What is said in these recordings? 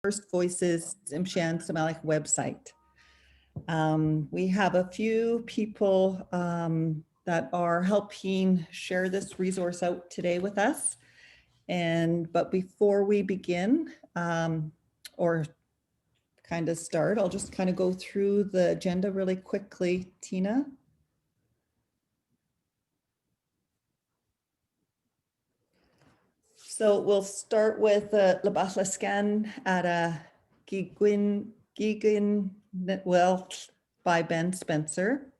First Voices Ts'msyen Sm'algya website. We have a few people that are helping share this resource out today with us. But before we begin or kind of start, I'll just kind of go through the agenda really quickly, Tina. So we'll start with Labahlascan at a Gigwin, well, by Ben Spencer.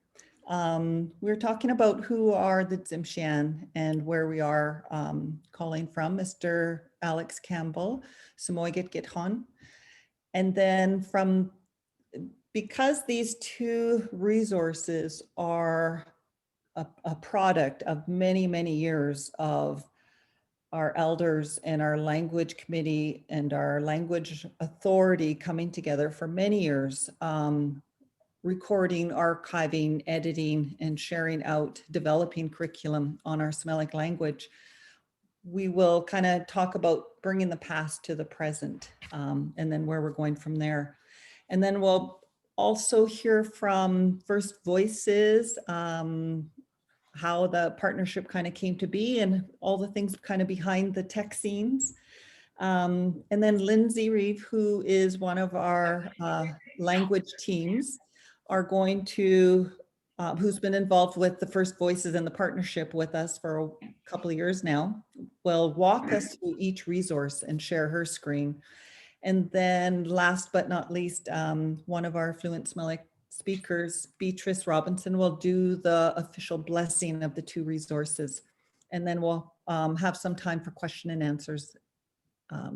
We're talking about who are the Ts'msyen and where we are calling from, Mr. Alex Campbell, Samoyed Githon. And then because these two resources are a product of many, many years of our elders and our language committee and our language authority coming together for many years, recording, archiving, editing, and sharing out, developing curriculum on our Sm'algya language. We will kind of talk about bringing the past to the present and then where we're going from there. And then we'll also hear from First Voices, how the partnership kind of came to be and all the things kind of behind the tech scenes. And then Lindsay Reeve, who is one of our language teams, are going to, who's been involved with the First Voices and the partnership with us for a couple of years now, will walk us through each resource and share her screen. And then last but not least, one of our fluent Sm'algya speakers, Beatrice Robinson, will do the official blessing of the two resources. And then we'll have some time for question and answers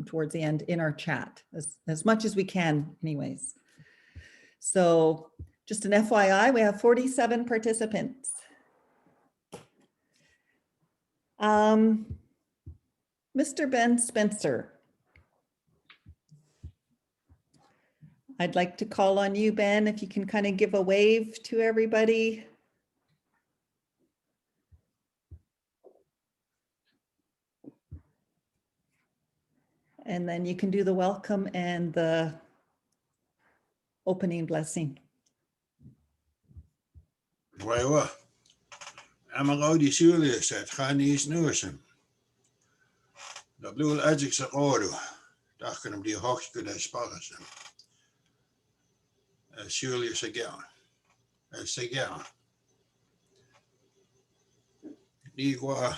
towards the end in our chat, as much as we can anyways. So just an FYI, we have 47 participants. Mr. Ben Spencer, I'd like to call on you, Ben, if you can kind of give a wave to everybody. And then you can do the welcome and the opening blessing. Well, I'm a Gaudi Julius at Chinese Newsom. The blue adjects are order. Daar kunnen die hoogste de sparren. Julius again. Again. Die qua.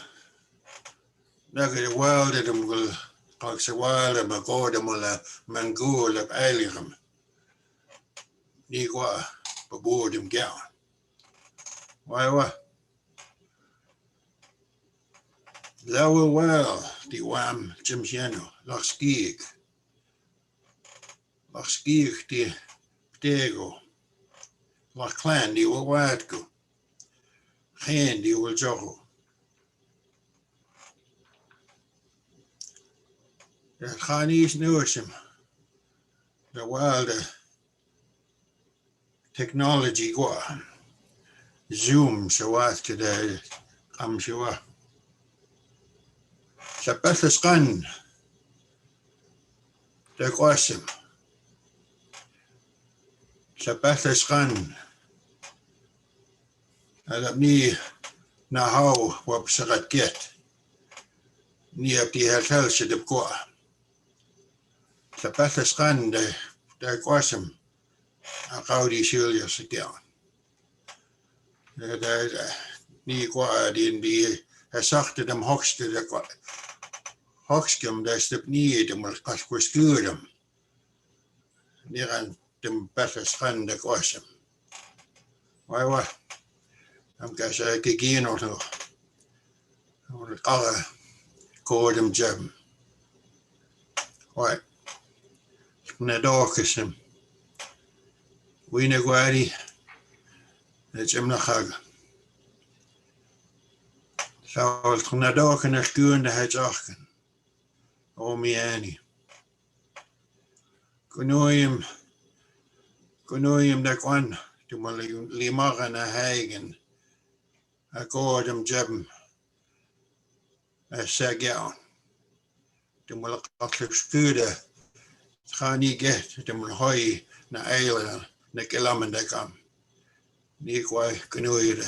Daar de world dat hem wil. Als ze wilde, maar God hem wil mangool op eiligem. Die qua beboord hem gaan. Well, Lower well, die wam Ts'msyen Sm'algya. Sm'algya die Tego. La clan die wil waardgo. Geen die wil joggo. De Chinese Newsom. De wilde technology go. Zoom zo wat de amshoa. Sabbath scan. De kwasem. Sabbath scan. Dat niet na how wat ze gaat get. Niet op die hertelse de kwa. Sabbath scan de kwasem. Gaudi Julius again. Niet qua die hij zag hem hoogste de hoogste dat is het niet maar als we sturen die aan de beste schande de kwasem maar wat dan kan ze kijken nog het alle koordem jam wat net ook is hem wie ne guari het hem nog gaan zou het net ook in de kuren het zagen Omiani. Kunoyim da kwan, tu mal limaga na hagen. Akordem jabm. Sagyaun. Tu mal katlip skuda. Khani get dem hoi na eilen na kilamendekam. Ni kwa knuide.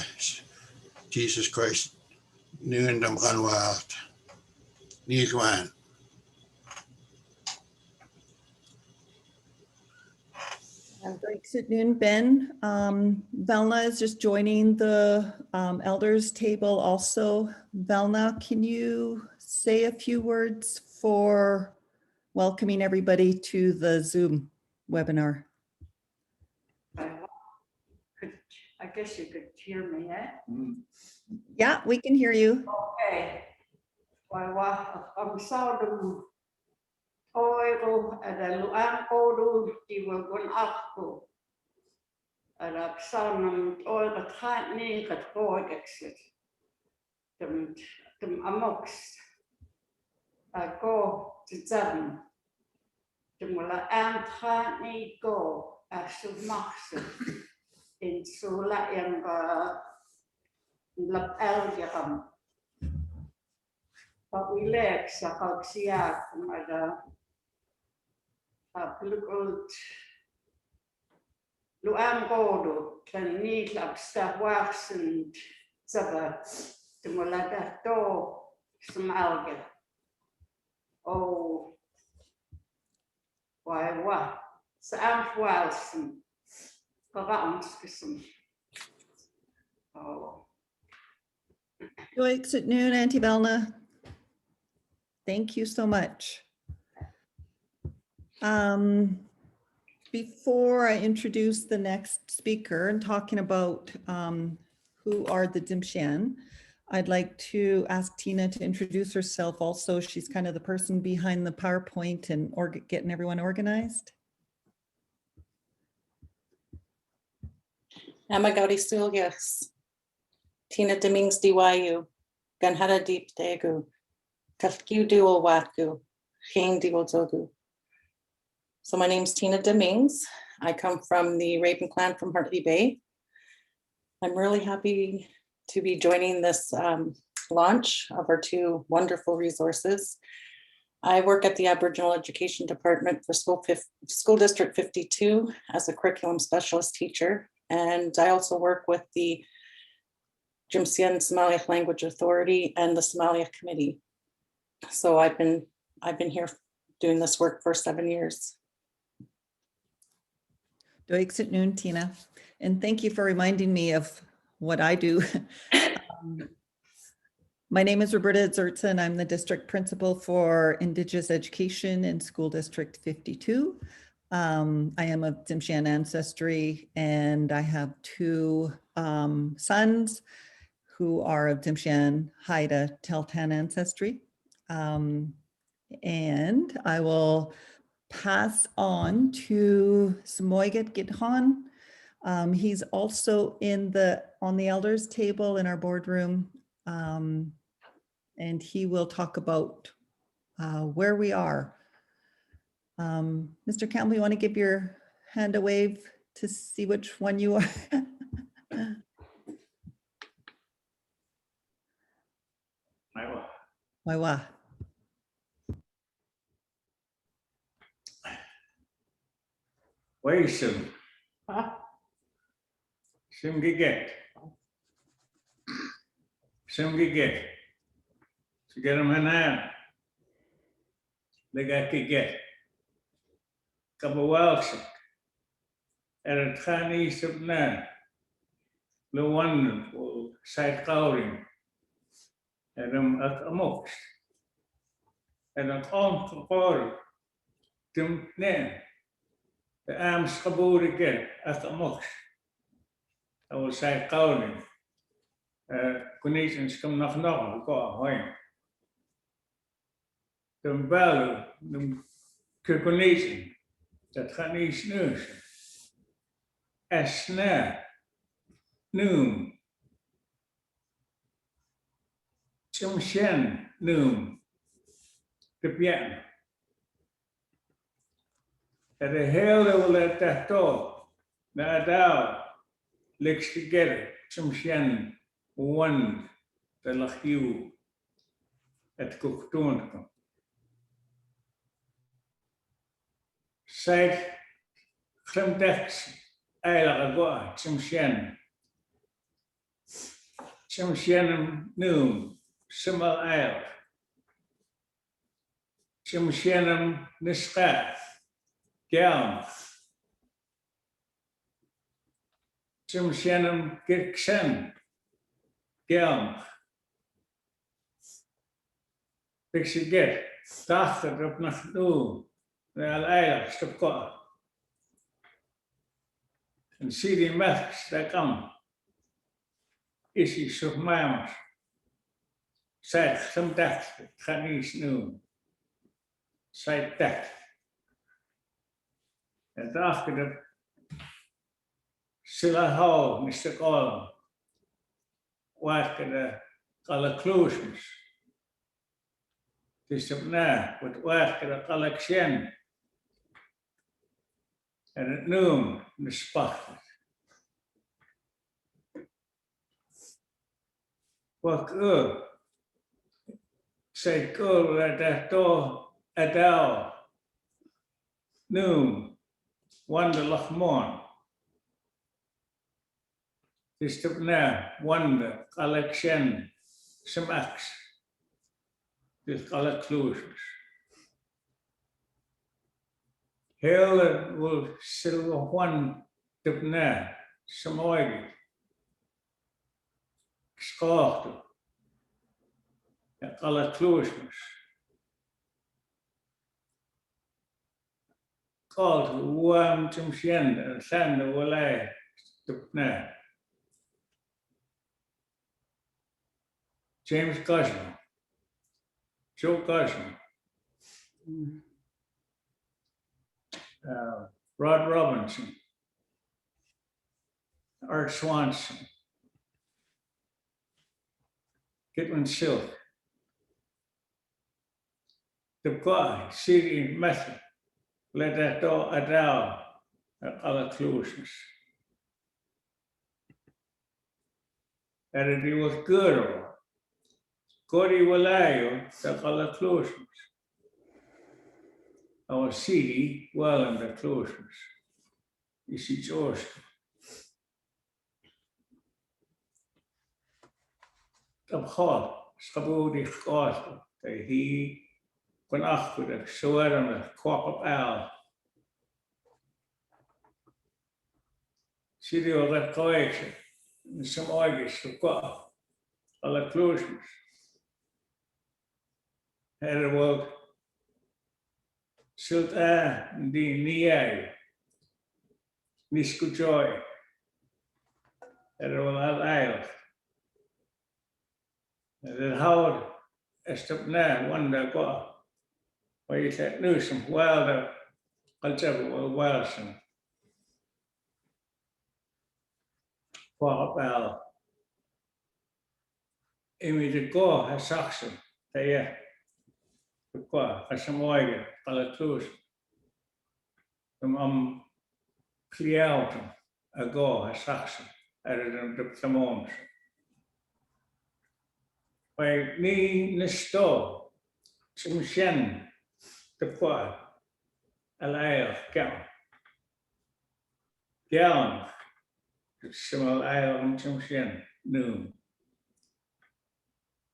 Jesus Christ. Nu en dem gaan waard. Ni kwaan. Good noon, Ben. Velna is just joining the elders table also. Velna, can you say a few words for welcoming everybody to the Zoom webinar? I guess you could hear me, eh? Yeah, we can hear you. Okay. Well, I'm sorry. Oiro ada luang oru di wagun aku. Ada sanam oiro tani kat koi exit. Dem amox. Ako Ts'msyen. Dem wala ang tani go asumax. In sula yang lap el but we lek sa kaugsiak ada pelukut luang kodo kan ni labsta waxen saba temolada to Sm'algya. Oh, why wa sa walsen parangskism. Oh. Joyce at noon, Auntie Velna. Thank you so much. Before I introduce the next speaker and talking about who are the Ts'msyen, I'd like to ask Tina to introduce herself also. She's kind of the person behind the PowerPoint and getting everyone organized. Amagauti Sulgas, Tina Demings DYU, Ganhara Deep Degu, Kafkiu Dual Watku, Hing Diwozogu. So my name's Tina Demings. I come from the Raven clan from Hartley Bay. I'm really happy to be joining this launch of our two wonderful resources. I work at the Aboriginal Education Department for School District 52 as a curriculum specialist teacher. And I also work with the Ts'msyen Sm'algya Language Authority and the Somalia Committee. So I've been here doing this work for 7 years. Joyce at noon, Tina. And thank you for reminding me of what I do. My name is Roberta Zertza, and I'm the district principal for Indigenous Education in School District 52. I am of Ts'msyen ancestry, and I have two sons who are of Ts'msyen Haida Teltan ancestry. And I will pass on to S'm'algya Gidhan. He's also on the elders table in our boardroom, and he will talk about where we are. Mr. Campbell, you want to give your hand a wave to see which one you are? Waiwa. Waisum. Simgiget. Simgiget. Sigaramana. Legakiget. Kabawalsik. Eratkhani subna. Lewan side cowring. Adam amox. Adam on call. Tim ne. The arms kaboor again at the mox. I will say cowling. Conditions come nog go away. The value, the condition that gaat niet sneus. Esna, noom. Ts'msyen noom. De piano. Dat de hele wil dat toch. Na daar licks together. Ts'msyen one. De lachiu. Het koktoon komt. Said Clemdex Ayla Ts'msyen Sm'algya Ts'msyen Sm'algya Ts'msyen Sm'algya Bixigit Dachter op nach nu Ayla Stopko en zie die met dat kan is hij zo maar zij Clemdex ga niet nu zij dat en dacht dat Sila Hall, Mr. Colin, werken alle kluisjes. Dus op na, wat werken alle xen. En het noem, de spacht. Wat zei dat toch, adel, noem, wonderlijk mooi. Dus op na, wonder, alle xen, smaks. Dus alle kluisjes. Hele wil silver one op na, Sm'algya. Schachten. Ja, alle kluisjes. Called warm Ts'msyen en sand walai op na. James Cushman, Joe Cushman, Rod Robinson, Art Swanson, Kitman Silk, the guy, City Method, let that door adal at alle kluisjes. En die was good. Gori Walayo, at alle kluisjes. Our city, well in the kluisjes. Is iets oosten. Op God, schaboe die gasten. Hij kon achter de soorten kwap op al. Zie je wel dat kwijtje? In Sm'algya kwap. Alle kluisjes. Er wordt zult die niet niskujoy. Er wordt al eilig. Het houdt is op na wonder qua. Maar je zegt nu some wilder culture wel wilson. Qua op al. Imi de go has saxen. Ja. Qua als Sm'algya alle kluis. Om cliënten go has saxen. De samons. Maar niet sto. Ts'msyen de qua. Alaya kan. Gaan. Sm'algya en Ts'msyen nu.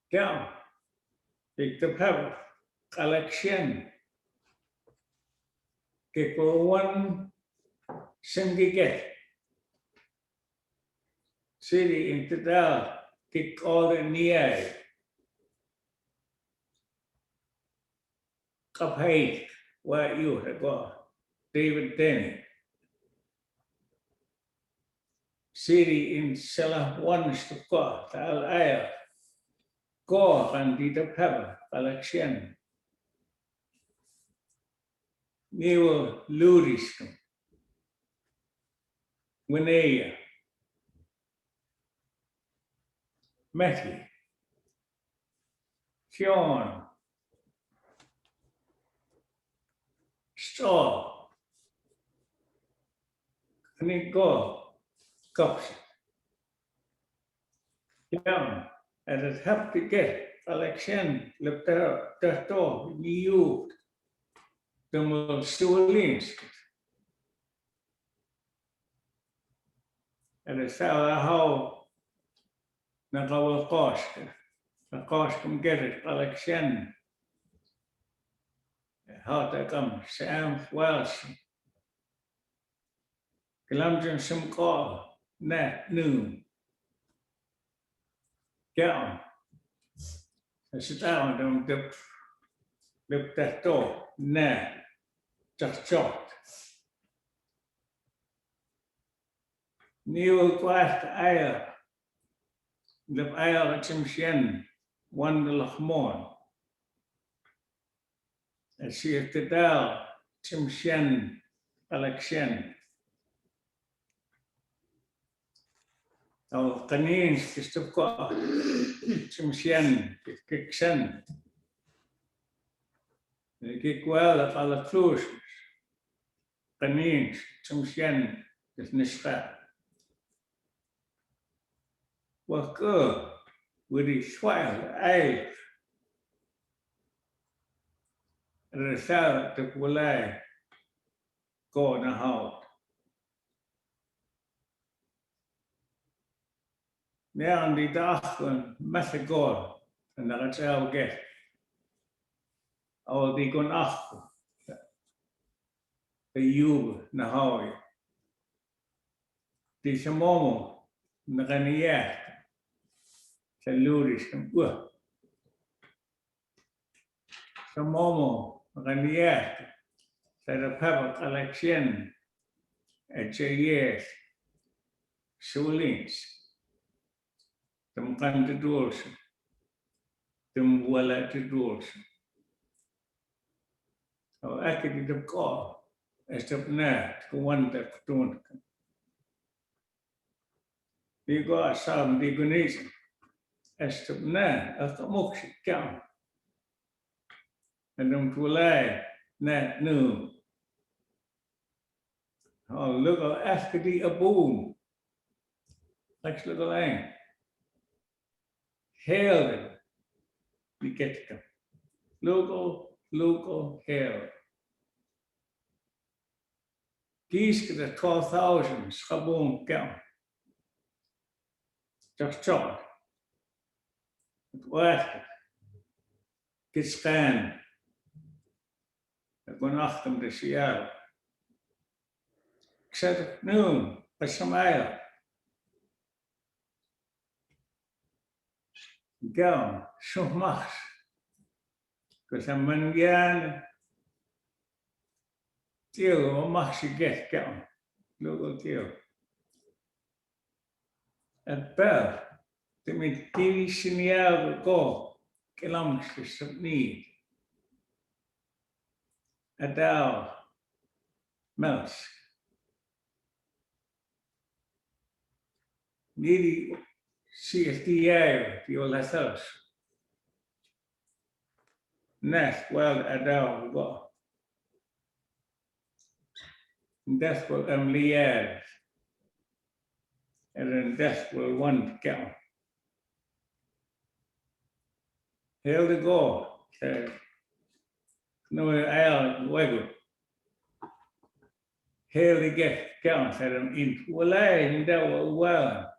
Gaan. Ik heb collection. Kijk one syndicate. City in totaal. Kijk al de nieuwe. Kapheid waar you have David Denny. City in Sela one stukka al air. Go and die de hebben collection. Nieuwe Luriskum. Wanneer Matthew, Sean, Straw, en ik go, Kops. Ja, en het heb te get, election, le ter toch, nieuw. Dumul Stulinsk. En het zou hou naar oude kosten. De kosten get election. Had ik hem Sam Wells. Ts'msyen Sm'algya net nu. Ja. Het is daar om de tato net chachot. Nieuw kwart eier. De eier Ts'msyen wonderlijk mooi. En zie ik het daar Ts'msyen election. Al kanins is te ko Ts'msyen kiksen. Ik wel dat alle vloers. Kanins Ts'msyen is nisra. Wat with die zwaar ei. En er staat de kwalei go naar hout. Ja, die dagen met de goal. En daar het zelf get. Al die kon achter. De jubel naar hout. Die zijn momo. Naar een jaar. Zijn ludisch. Zijn momo. Naar een jaar. Zijn de pepper election. Het jaar. Solins. Dem kan te doorsen. Dem wala te doorsen. Nou, ik die de ko. Is dat net gewoon dat doen. Die go samen die genezen. Is dat net als de mocht kan. En dan toelei net nu. Oh, look al echt die aboom. Lex look alleen. Heel die ketka. Local, heel. Kies de 12.000 schaboom kan. Just short. Het wacht. Geschijn. Ik ben achter de jaar. Ik zet het nu bij Samaya. Gaan, zo mag. Dus een man Tio, mag je get gaan. Local Tio. Het bel. De met die signaal go. Kilometers op niet. Het daar. Mels. Niet CSDA, die wil het zelfs. Net wel daar go. Dat wil een liaar. En dat wil one count. Heel de go. Nou, eigenlijk weggo. Heel de get count. En in Wallai, dat wil wel.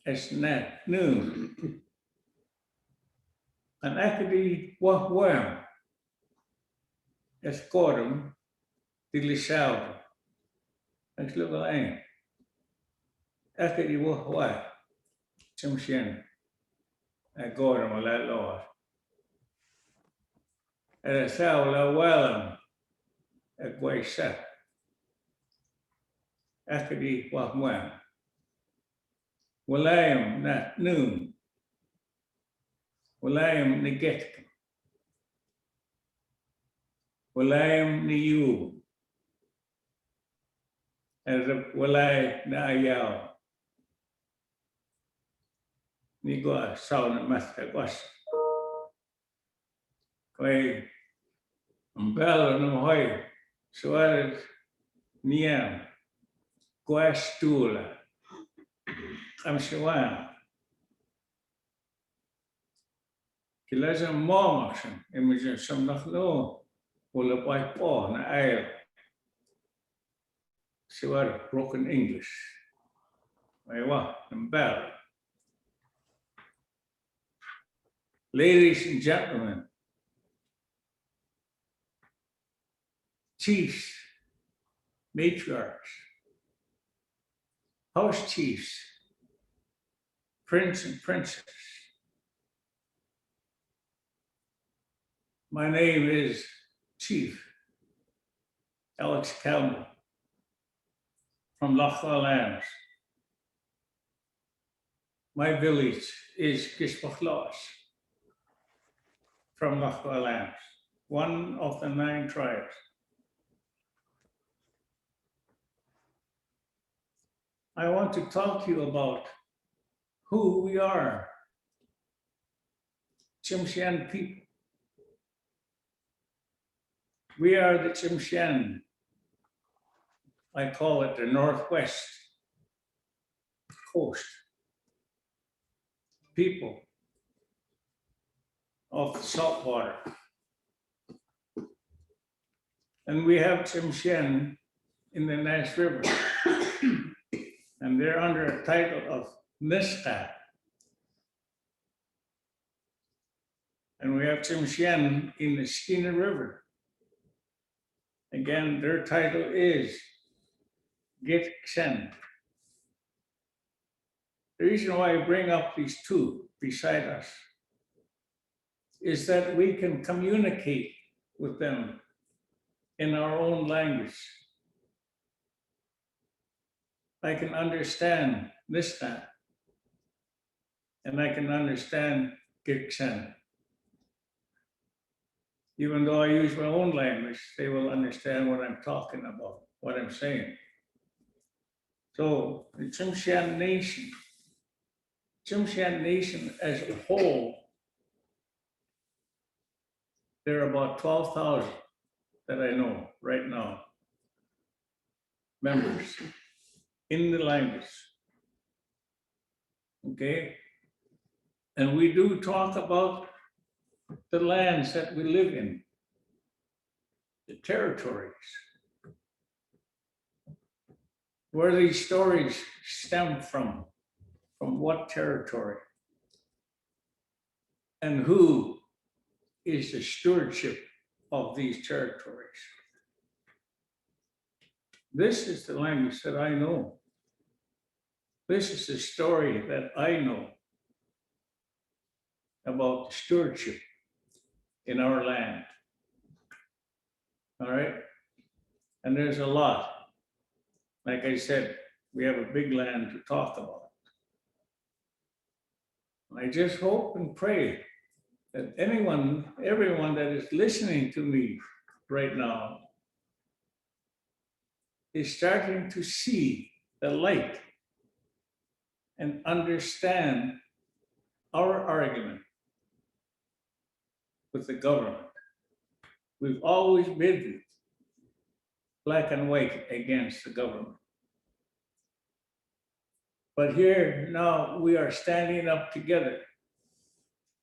Is net nu. En ik die wat warm. Is korm. Die lichaam. Ik loop alleen. Ik die wat warm. Ts'msyen. Ik korm al uit los. En het zou wel warm. Ik weet zet. Ik die wat warm. William net nu. William negetka. William nieuw. En William naar jou. Niet go zou met het was. Kijk, een bel en een hooi. Zoals niet. Qua stoelen. Ts'msyen. Je leest een morgen en moet je soms nog doen. wala pa po na ayaw. Siwar broken English. Aywa, ng bell. Ladies and gentlemen, chiefs, matriarchs, house chiefs, prince and princess. My name is Chief Alex Campbell from Loch Lambs. My village is Gisbachlas from Loch Lambs, one of the 9 tribes. I want to talk to you about who we are, Ts'msyen people. We are the Ts'msyen. I call it the Northwest Coast people of the saltwater. And we have Ts'msyen in the Nash River. And they're under a title of Niska. And we have Ts'msyen in the Skeena River. Again, their title is Gitxen. The reason why I bring up these two beside us is that we can communicate with them in our own language. I can understand Niska, and I can understand Gitxen. Even though I use my own language, they will understand what I'm talking about, what I'm saying. So the Ts'msyen Nation as a whole, there are about 12,000 that I know right now, members in the language. Okay? And we do talk about the lands that we live in, the territories, where these stories stem from what territory, and who is the stewardship of these territories. This is the language that I know. This is the story that I know about stewardship in our land. All right? And there's a lot. Like I said, we have a big land to talk about. I just hope and pray that everyone that is listening to me right now is starting to see the light and understand our argument with the government. We've always been black and white against the government. But here now we are standing up together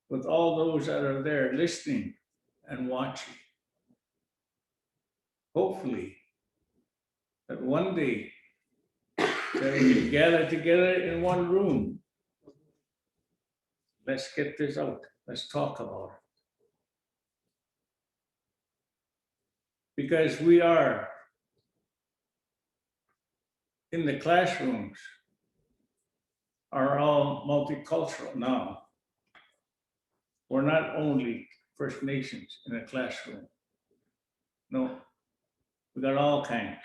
with all those that are there listening and watching. Hopefully that one day that we can gather together in one room. Let's get this out. Let's talk about it. Because we are in the classrooms are all multicultural now. We're not only First Nations in a classroom. No, we got all kinds.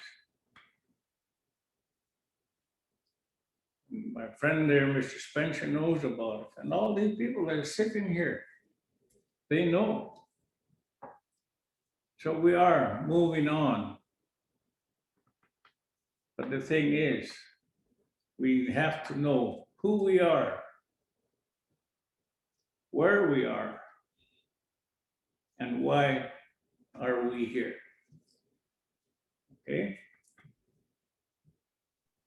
My friend there, Mr. Spencer, knows about it. And all these people that are sitting here, they know. So we are moving on. But the thing is, we have to know who we are, where we are, and why are we here. Okay?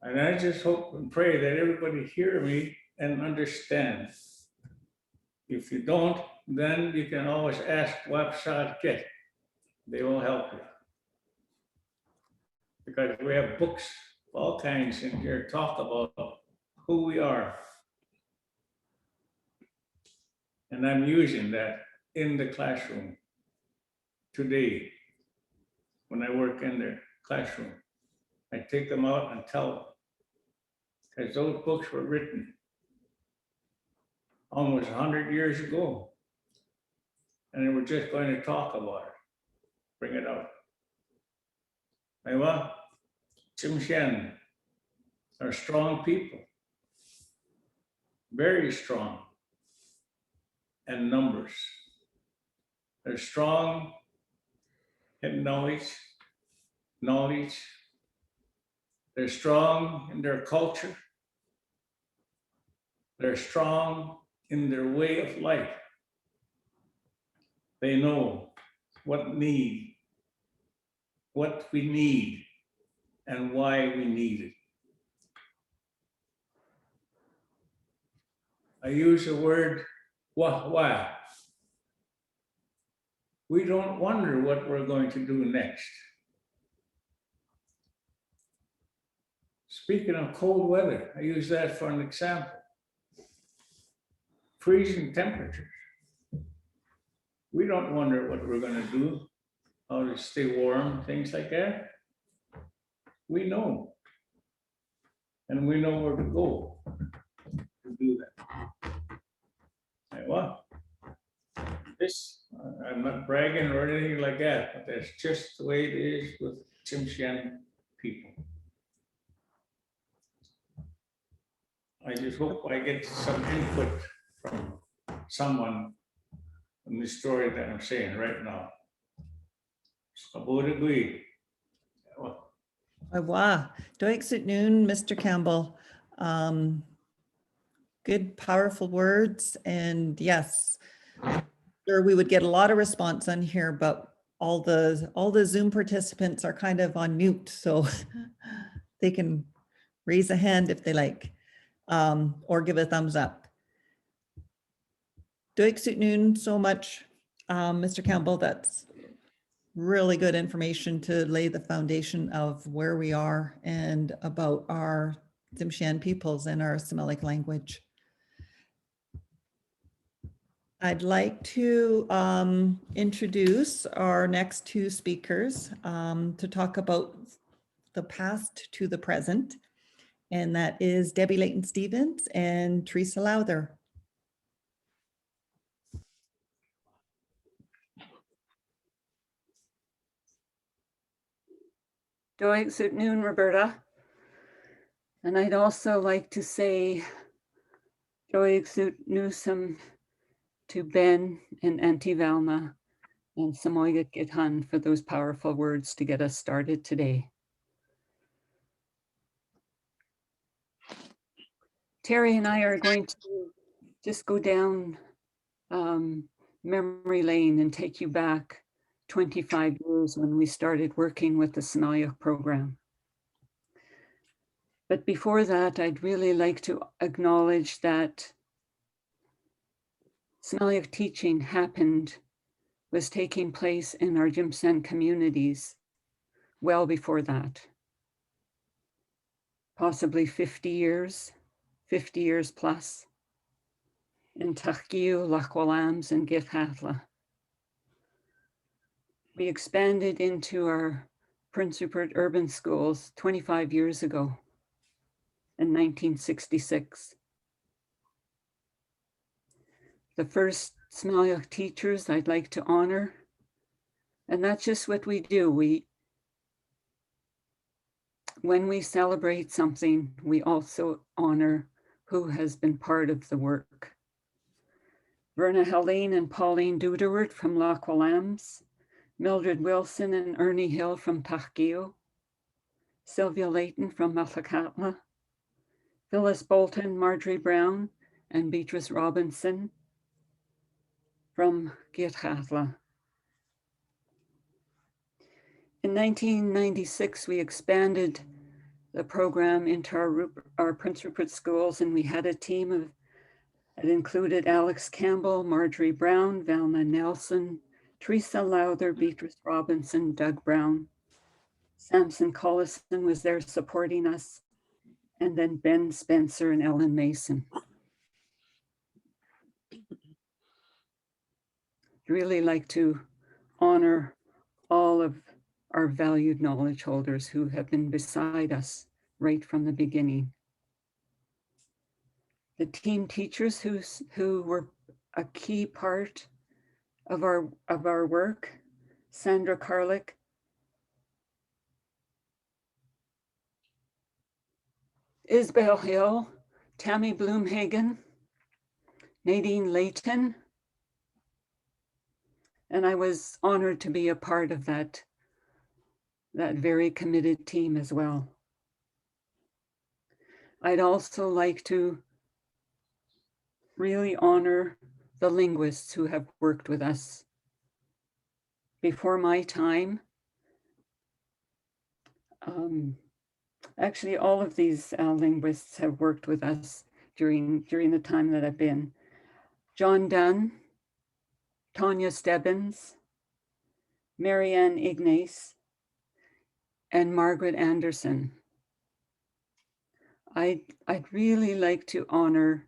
And I just hope and pray that everybody hear me and understand. If you don't, then you can always ask what shall get. They will help you. Because we have books, of all kinds in here, talk about who we are. And I'm using that in the classroom today. When I work in the classroom, I take them out and tell them. Because those books were written almost 100 years ago. And they were just going to talk about it, bring it out. Aywa, Ts'msyen are strong people, very strong, and numbers. They're strong in knowledge. They're strong in their culture. They're strong in their way of life. They know what we need, and why we need it. I use the word wah. We don't wonder what we're going to do next. Speaking of cold weather, I use that for an example. Freezing temperatures. We don't wonder what we're going to do, how to stay warm, things like that. We know. And we know where to go to do that. Well, this, I'm not bragging or anything like that, but that's just the way it is with Ts'msyen people. I just hope I get some input from someone in the story that I'm saying right now. Skabodagui. Aywa, Doik Sut Noon, Mr. Campbell. Good, powerful words. And yes, sure we would get a lot of response on here, but all the Zoom participants are kind of on mute, so they can raise a hand if they like, or give a thumbs up. Doik Sut Noon so much, Mr. Campbell. That's really good information to lay the foundation of where we are and about our Ts'msyen peoples and our Semitic language. I'd like to introduce our next two speakers to talk about the past to the present, and that is Debbie Layton-Stevens and Teresa Lowther. Doig Sut Noon, Roberta. And I'd also like to say Doig Sut Newsome to Ben and Auntie Valma and Samoyga Githan for those powerful words to get us started today. Terry and I are going to just go down memory lane and take you back 25 years when we started working with the Sm'algya program. But before that, I'd really like to acknowledge that Sm'algya teaching was taking place in our Ts'msyen communities well before that. Possibly 50 years plus in Tahkiu, Lakwalams, and Githatla. We expanded into our Prince Rupert urban schools 25 years ago in 1966. The first Sm'algya teachers I'd like to honor, and that's just what we do. When we celebrate something, we also honor who has been part of the work. Verna Helene and Pauline Duderwert from Lakwalams, Mildred Wilson and Ernie Hill from Tahkiu, Sylvia Layton from Mathakatla, Phyllis Bolton, Marjorie Brown, and Beatrice Robinson from Githatla. In 1996, we expanded the program into our Prince Rupert schools, and we had a team that included Alex Campbell, Marjorie Brown, Valma Nelson, Teresa Lowther, Beatrice Robinson, Doug Brown. Samson Collison was there supporting us. And then Ben Spencer and Ellen Mason. Really like to honor all of our valued knowledge holders who have been beside us right from the beginning. The team teachers who were a key part of our work, Sandra Carlick, Isabel Hill, Tammy Bloomhagen, Nadine Layton, and I was honored to be a part of that very committed team as well. I'd also like to really honor the linguists who have worked with us before my time. Actually, all of these linguists have worked with us during the time that I've been. John Dunn, Tanya Stebbins, Marianne Ignace, and Margaret Anderson. I'd really like to honor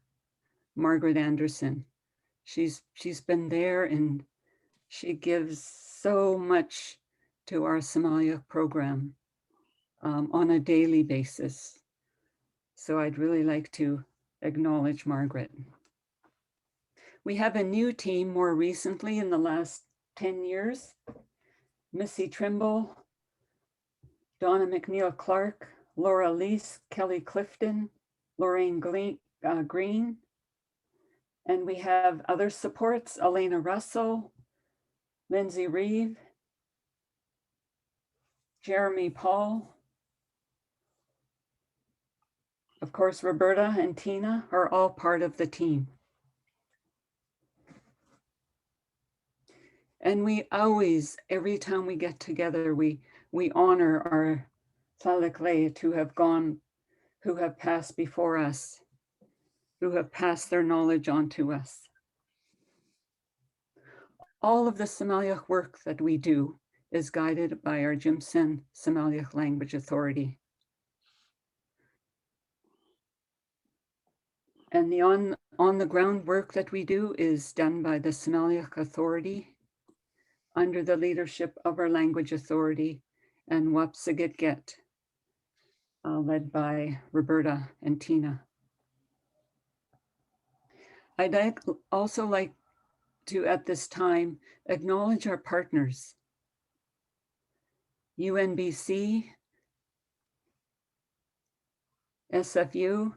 Margaret Anderson. She's been there and she gives so much to our Somalia program on a daily basis. So I'd really like to acknowledge Margaret. We have a new team more recently in the last 10 years. Missy Trimble, Donna McNeil Clark, Laura Lease, Kelly Clifton, Lorraine Green. And we have other supports, Elena Russell, Lindsay Reeve, Jeremy Paul. Of course, Roberta and Tina are all part of the team. And we always, every time we get together, we honor our TSLA who have passed before us, who have passed their knowledge on to us. All of the Somalia work that we do is guided by our Ts'msyen Sm'algya Language Authority. And the on the ground work that we do is done by the Sm'algya Authority under the leadership of our language authority and Wapsigit, led by Roberta and Tina. I'd also like to, at this time, acknowledge our partners, UNBC, SFU,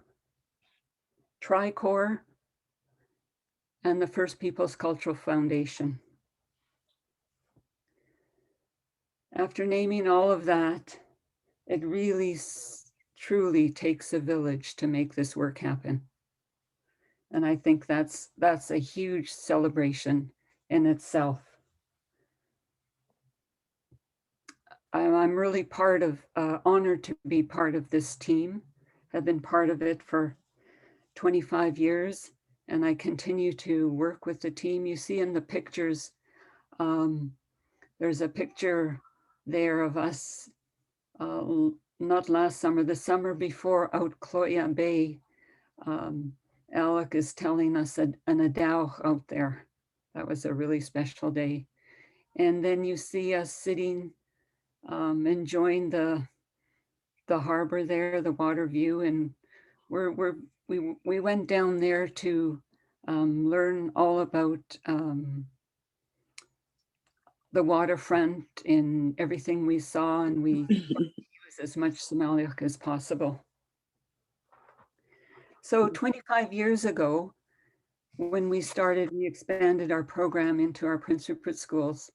Tricor, and the First Peoples Cultural Foundation. After naming all of that, it really truly takes a village to make this work happen. And I think that's a huge celebration in itself. I'm really honored to be part of this team. I've been part of it for 25 years, and I continue to work with the team. You see in the pictures, there's a picture there of us, not last summer, the summer before, out Cloya Bay. Alec is telling us an adao out there. That was a really special day. And then you see us sitting, enjoying the harbor there, the water view, and we went down there to learn all about the waterfront and everything we saw, and we use as much Sm'algya as possible. So 25 years ago, when we expanded our program into our Prince Rupert schools.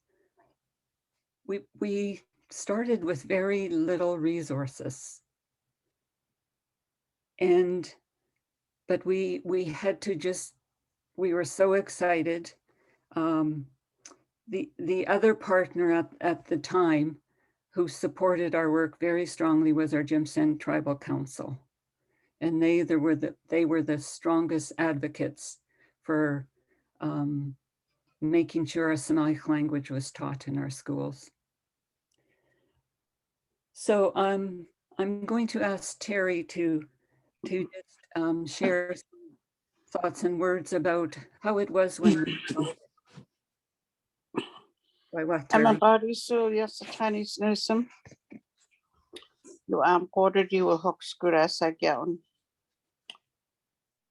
We started with very little resources. But we had to we were so excited. The other partner at the time who supported our work very strongly was our Ts'msyen Tribal Council. And they were the strongest advocates for making sure a Semitic language was taught in our schools. So I'm going to ask Terry to just share some thoughts and words about how it was when we Why what, I'm Terry? about so yes, a Chinese newsome. You am quartered you will hook good as I get on.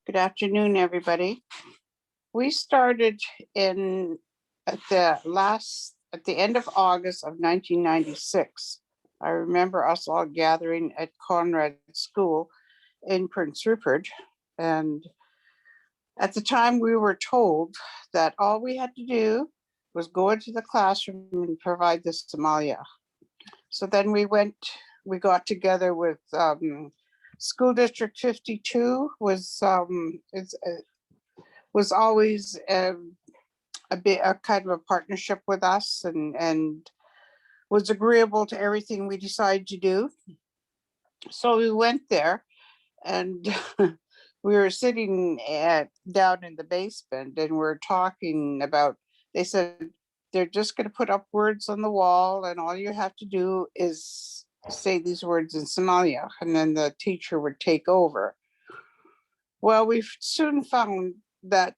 Good afternoon, everybody. We started at the end of August of 1996. I remember us all gathering at Conrad School in Prince Rupert. And at the time we were told that all we had to do was go into the classroom and provide the Somalia. So then we got together with School District 52 was always a kind of a partnership with us and was agreeable to everything we decided to do. So we went there and we were sitting down in the basement and we're talking about, they said, they're just going to put up words on the wall and all you have to do is say these words in Somalia and then the teacher would take over. Well, we soon found that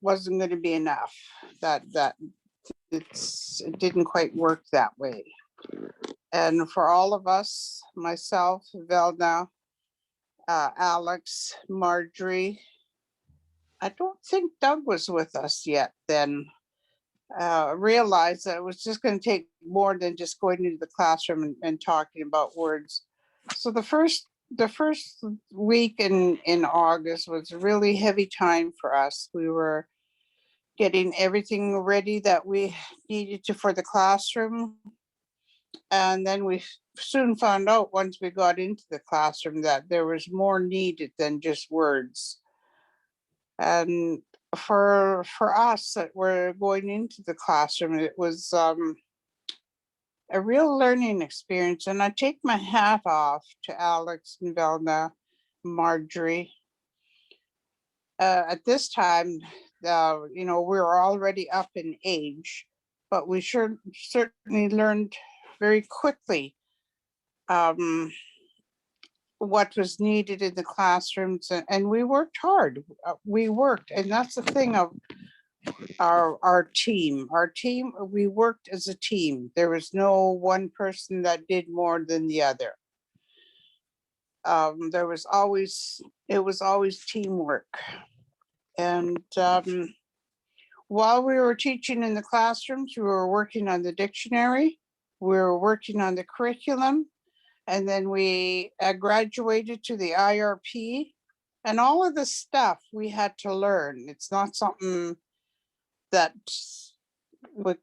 wasn't going to be enough, that it didn't quite work that way. And for all of us, myself, Velna, Alex, Marjorie, I don't think Doug was with us yet then, realized that it was just going to take more than just going into the classroom and talking about words. So the first week in August was a really heavy time for us. We were getting everything ready that we needed to for the classroom. And then we soon found out once we got into the classroom that there was more needed than just words. And for us that were going into the classroom, it was a real learning experience. And I take my hat off to Alex and Velna, Marjorie. At this time, we were already up in age, but we certainly learned very quickly what was needed in the classrooms, and we worked hard. We worked, and that's the thing of our team. Our team, we worked as a team. There was no one person that did more than the other. It was always teamwork. And while we were teaching in the classrooms, we were working on the dictionary, we were working on the curriculum, and then we graduated to the IRP. And all of the stuff we had to learn. It's not something that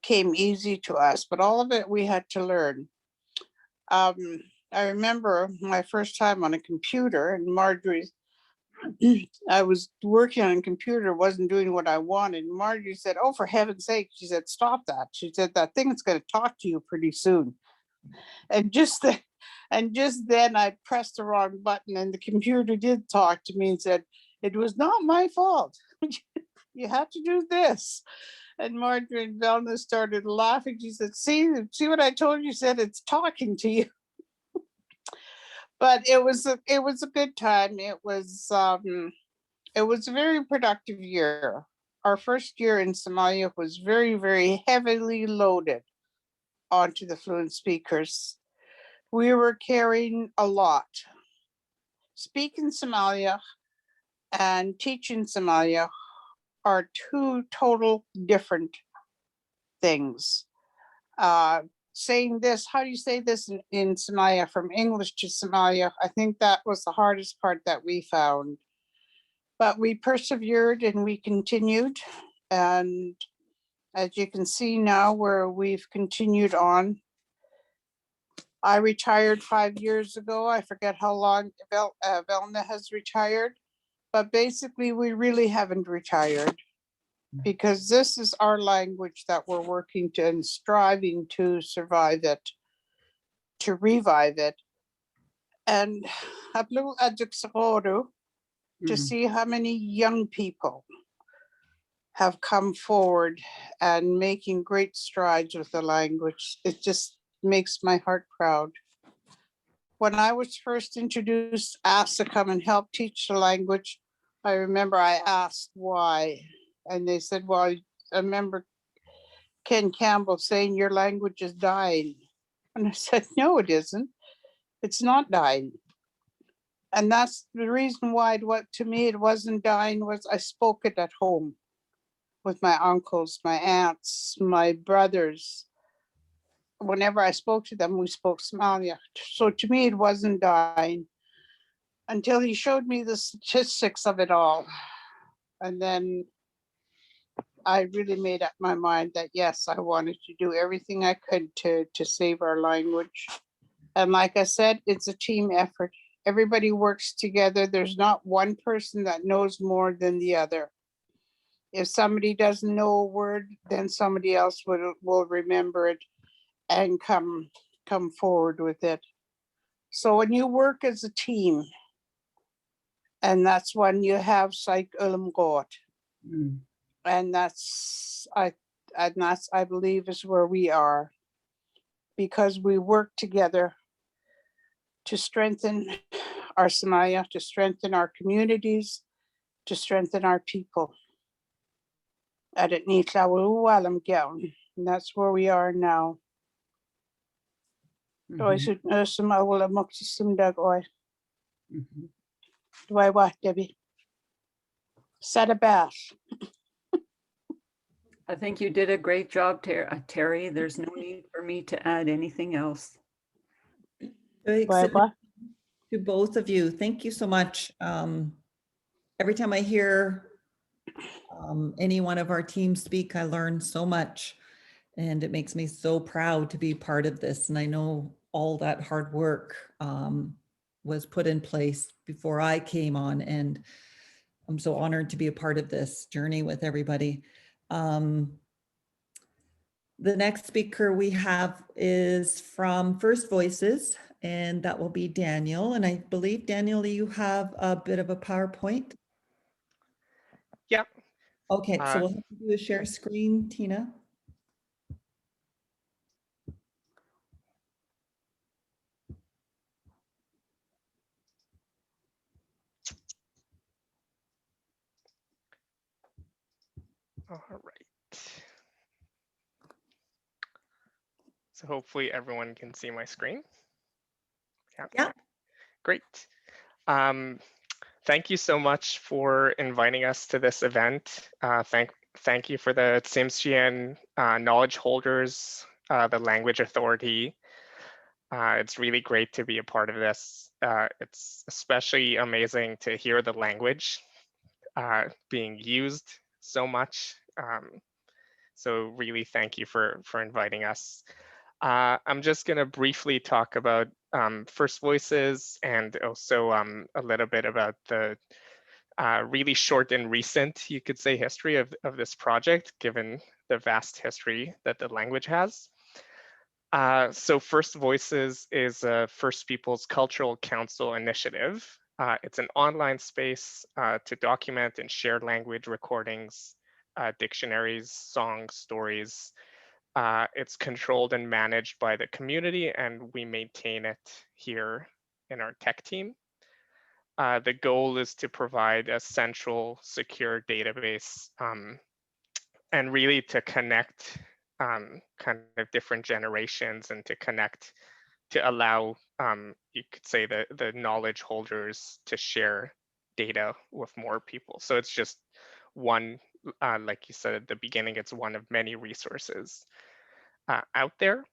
came easy to us, but all of it we had to learn. I remember my first time on a computer, and Marjorie's, I was working on a computer, wasn't doing what I wanted. Marjorie said, "Oh, for heaven's sake," she said, "stop that." She said, "That thing is going to talk to you pretty soon." And just then I pressed the wrong button and the computer did talk to me and said, "It was not my fault. You have to do this." And Marjorie and Velna started laughing. She said, see what I told you? Said it's talking to you. But it was a good time. It was a very productive year. Our first year in Somalia was very, very heavily loaded onto the fluent speakers. We were carrying a lot. Speaking Somalia and teaching Somalia are two total different things. Saying this, how do you say this in Somalia, from English to Somalia? I think that was the hardest part that we found. But we persevered and we continued. And as you can see now, where we've continued on. I retired 5 years ago. I forget how long Velna has retired. But basically, we really haven't retired, because this is our language that we're working to and striving to survive it, to revive it. And to see how many young people have come forward and making great strides with the language. It just makes my heart proud. When I was first introduced, asked to come and help teach the language, I remember I asked why. And they said, well, I remember Ken Campbell saying your language is dying. And I said, no, it isn't. It's not dying. And that's the reason why what to me it wasn't dying was I spoke it at home with my uncles, my aunts, my brothers. Whenever I spoke to them, we spoke Sm'algya. So to me, it wasn't dying until he showed me the statistics of it all. And then I really made up my mind that yes, I wanted to do everything I could to save our language. And like I said, it's a team effort. Everybody works together. There's not one person that knows more than the other. If somebody doesn't know a word, then somebody else will remember it and come forward with it. So when you work as a team, and that's when you have Psych Ulam God. Mm. And that's I believe is where we are, because we work together to strengthen our Samaya, to strengthen our communities, to strengthen our people. And that's where we are now. Mhm. Mhm. Debbie. Set a bath. I think you did a great job, Terry. There's no need for me to add anything else. To both of you, thank you so much. Every time I hear any one of our teams speak, I learn so much, and it makes me so proud to be part of this. And I know all that hard work was put in place before I came on, and I'm so honored to be a part of this journey with everybody. The next speaker we have is from First Voices, and that will be Daniel. And I believe, Daniel, you have a bit of a PowerPoint. Yep. Okay, so we'll have to do a share screen, Tina. All right. So hopefully everyone can see my screen. Yeah. Great. Thank you so much for inviting us to this event. Thank you for the Ts'msyen knowledge holders, the Language Authority. It's really great to be a part of this. It's especially amazing to hear the language being used so much. So really thank you for inviting us. I'm just going to briefly talk about First Voices and also a little bit about the really short and recent, you could say, history of this project, given the vast history that the language has. So First Voices is a First Peoples Cultural Council initiative. It's an online space to document and share language recordings, dictionaries, songs, stories. It's controlled and managed by the community, and we maintain it here in our tech team. The goal is to provide a central, secure database and really to connect kind of different generations and to connect, to allow, you could say, the knowledge holders to share data with more people. So it's just one, like you said at the beginning, it's one of many resources out there.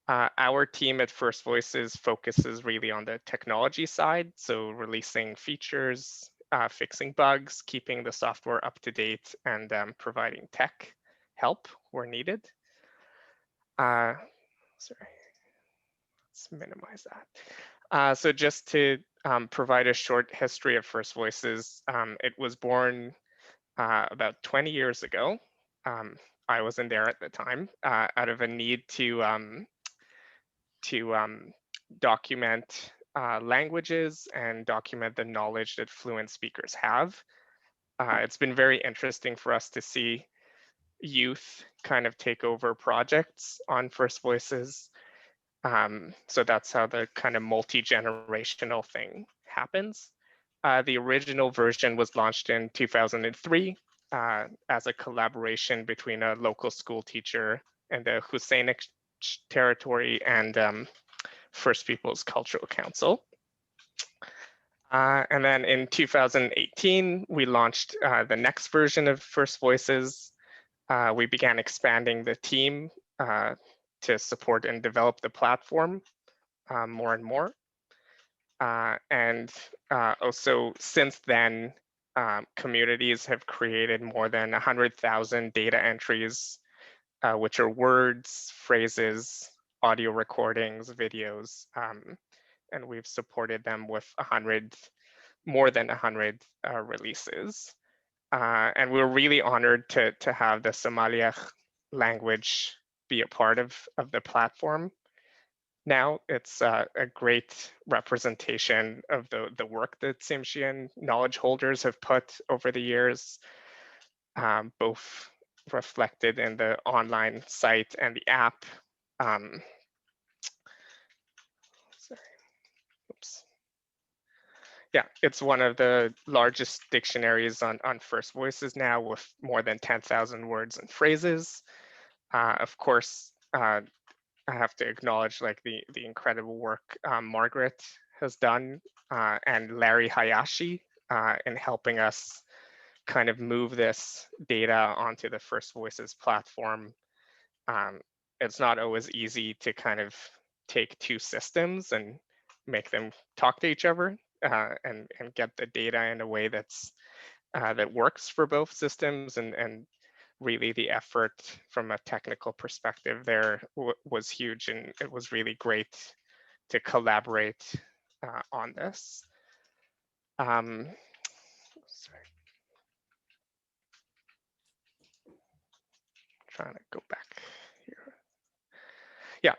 Our team at First Voices focuses really on the technology side, so releasing features, fixing bugs, keeping the software up to date, and providing tech help where needed. Sorry, let's minimize that. So just to provide a short history of First Voices, it was born about 20 years ago. I wasn't there at the time, out of a need to document languages and document the knowledge that fluent speakers have. it's been very interesting for us to see youth kind of take over projects on First Voices. So that's how the kind of multi-generational thing happens. The original version was launched in 2003 as a collaboration between a local school teacher and the Husseinic territory and First Peoples Cultural Council. And then in 2018, we launched the next version of First Voices. We began expanding the team to support and develop the platform more and more. And also since then, communities have created more than 100,000 data entries, which are words, phrases, audio recordings, videos, and we've supported them with more than 100 releases. And we're really honored to have the Ts'msyen language be a part of the platform. Now it's a great representation of the work that Ts'msyen knowledge holders have put over the years, both reflected in the online site and the app. Sorry. Oops. Yeah, it's one of the largest dictionaries on First Voices now, with more than 10,000 words and phrases. Of course, I have to acknowledge like the incredible work Margaret has done and Larry Hayashi in helping us kind of move this data onto the First Voices platform. It's not always easy to kind of take two systems and make them talk to each other and get the data in a way that's that works for both systems, and really the effort from a technical perspective there was huge, and it was really great to collaborate on this. Sorry. Trying to go back here. Yeah,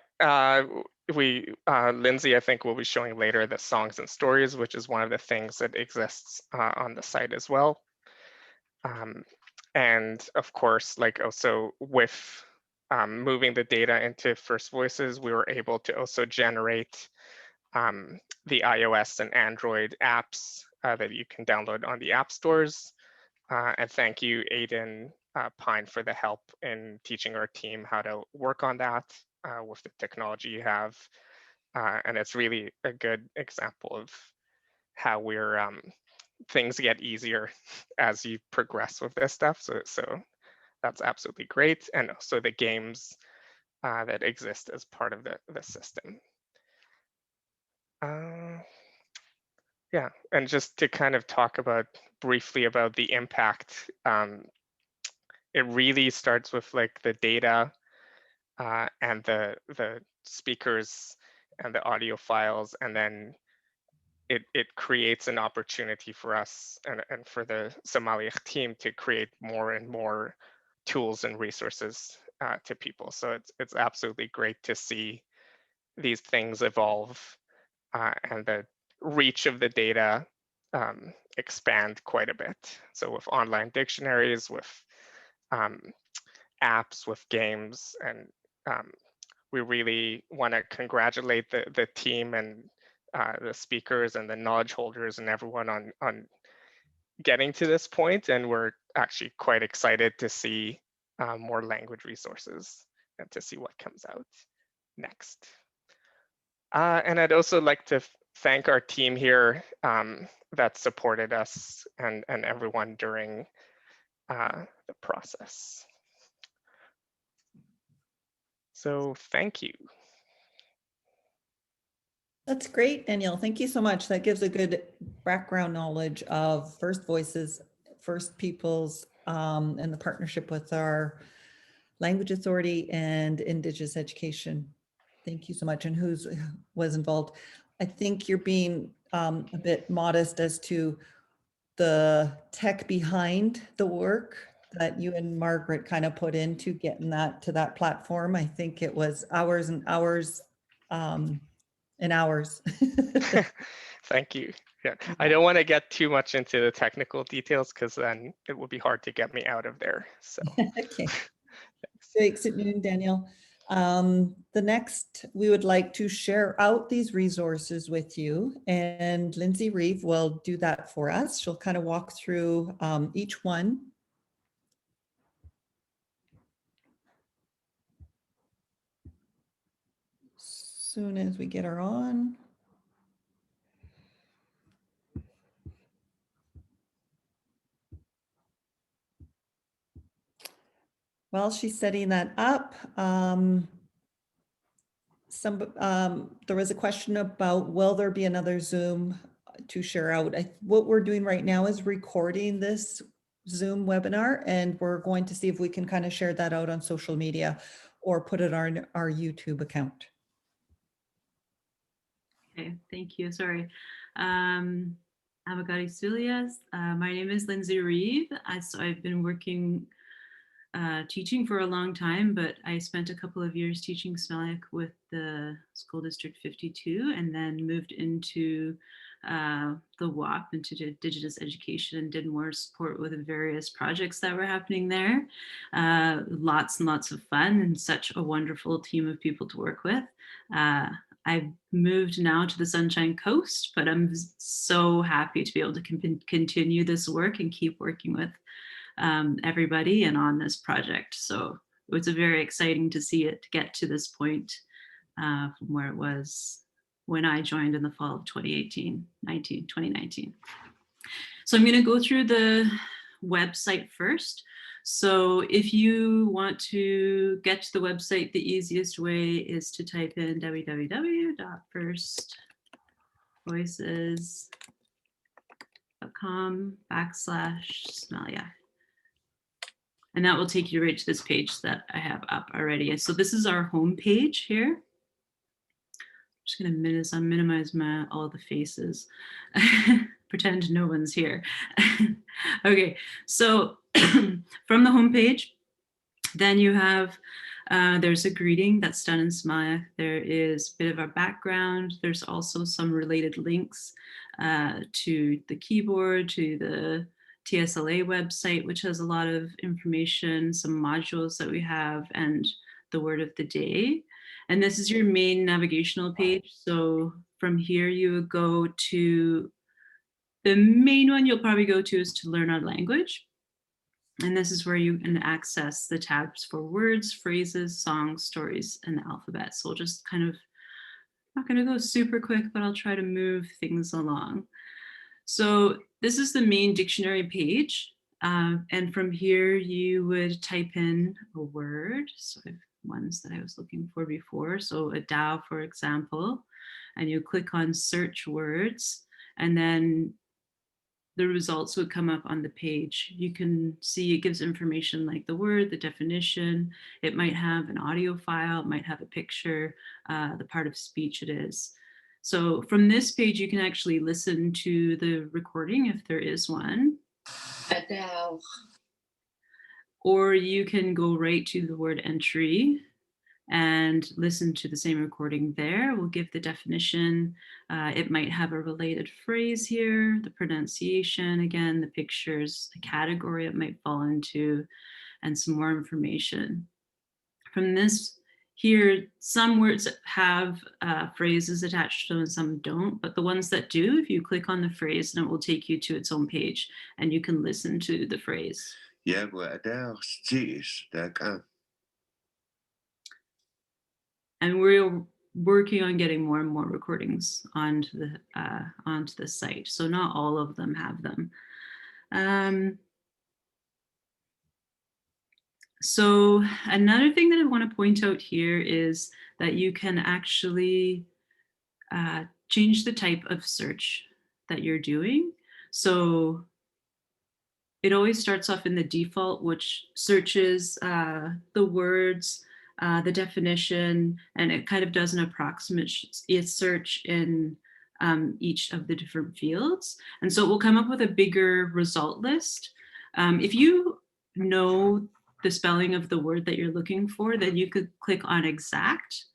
Lindsay, I think, will be showing later the songs and stories, which is one of the things that exists on the site as well. And of course, like also with moving the data into First Voices, we were able to also generate the iOS and Android apps that you can download on the app stores. And thank you, Aiden Pine, for the help in teaching our team how to work on that with the technology you have. And it's really a good example of how we're things get easier as you progress with this stuff. So that's absolutely great. And also the games that exist as part of the system. Yeah, and just to kind of talk about briefly about the impact, it really starts with like the data and the speakers and the audio files, and then it creates an opportunity for us and for the Ts'msyen team to create more and more tools and resources to people. So it's absolutely great to see these things evolve and the reach of the data expand quite a bit. So with online dictionaries, with apps, with games, and we really want to congratulate the team and the speakers and the knowledge holders and everyone on getting to this point. And we're actually quite excited to see more language resources and to see what comes out next. And I'd also like to thank our team here that supported us and everyone during the process. So thank you. That's great, Danielle. Thank you so much. That gives a good background knowledge of First Voices, First Peoples, and the partnership with our Language Authority and Indigenous Education. Thank you so much. And who was involved. I think you're being a bit modest as to the tech behind the work that you and Margaret kind of put into getting that to that platform. I think it was hours and hours and hours. Thank you. Yeah, I don't want to get too much into the technical details because then it would be hard to get me out of there. So Okay. Thanks at noon, Daniel. The next, we would like to share out these resources with you, and Lindsay Reeve will do that for us. She'll kind of walk through each one. Soon as we get her on. While she's setting that up, there was a question about, will there be another Zoom to share out? What we're doing right now is recording this Zoom webinar, and we're going to see if we can kind of share that out on social media or put it on our YouTube account. Okay, thank you. Sorry. Abagari Sulias. My name is Lindsay Reeve. So I've been working teaching for a long time, but I spent a couple of years teaching Sm'algya with the School District 52 and then moved into the WAP, into Indigenous education, and did more support with the various projects that were happening there. Lots and lots of fun and such a wonderful team of people to work with. I've moved now to the Sunshine Coast, but I'm so happy to be able to continue this work and keep working with everybody and on this project. So it was very exciting to see it get to this point from where it was when I joined in the fall of 2019. So I'm going to go through the website first. So if you want to get to the website, the easiest way is to type in www.firstvoices.com/Sm'algya. And that will take you right to this page that I have up already. So this is our home page here. I'm just going to minimize all the faces. Pretend no one's here. Okay, so from the home page, then you have, there's a greeting that's done in Sm'algya. There is a bit of our background. There's also some related links to the keyboard, to the TSLA website, which has a lot of information, some modules that we have, and the word of the day. And this is your main navigational page. So from here, you would go to the main one you'll probably go to is to learn our language. And this is where you can access the tabs for words, phrases, songs, stories, and the alphabet. So we'll just kind of, not going to go super quick, but I'll try to move things along. So this is the main dictionary page. And from here, you would type in a word. So I have ones that I was looking for before. So a Dao, for example, and you click on search words, and then the results would come up on the page. You can see it gives information like the word, the definition. It might have an audio file, it might have a picture, the part of speech it is. So from this page, you can actually listen to the recording if there is one. Or you can go right to the word entry and listen to the same recording there. We'll give the definition. It might have a related phrase here, the pronunciation, again, the pictures, the category it might fall into, and some more information. From this here, some words have phrases attached to them and some don't, but the ones that do, if you click on the phrase, then it will take you to its own page and you can listen to the phrase. And we're working on getting more and more recordings onto the site. So not all of them have them. So another thing that I want to point out here is that you can actually change the type of search that you're doing. So it always starts off in the default, which searches the words, the definition, and it kind of does an approximate search in each of the different fields. And so it will come up with a bigger result list. If you know the spelling of the word that you're looking for, then you could click on exact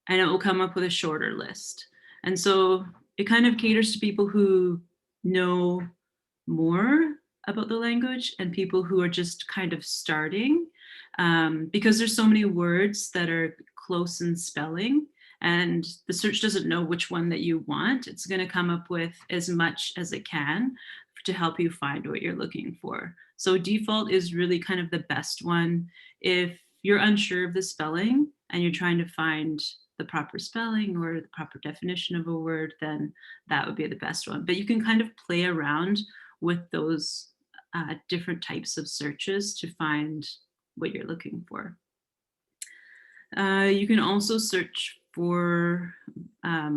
and it will come up with a shorter list. And so it kind of caters to people who know more about the language and people who are just kind of starting, because there's so many words that are close in spelling, and the search doesn't know which one that you want. It's going to come up with as much as it can to help you find what you're looking for. So default is really kind of the best one. If you're unsure of the spelling and you're trying to find the proper spelling or the proper definition of a word, then that would be the best one. But you can kind of play around with those different types of searches to find what you're looking for. You can also search for by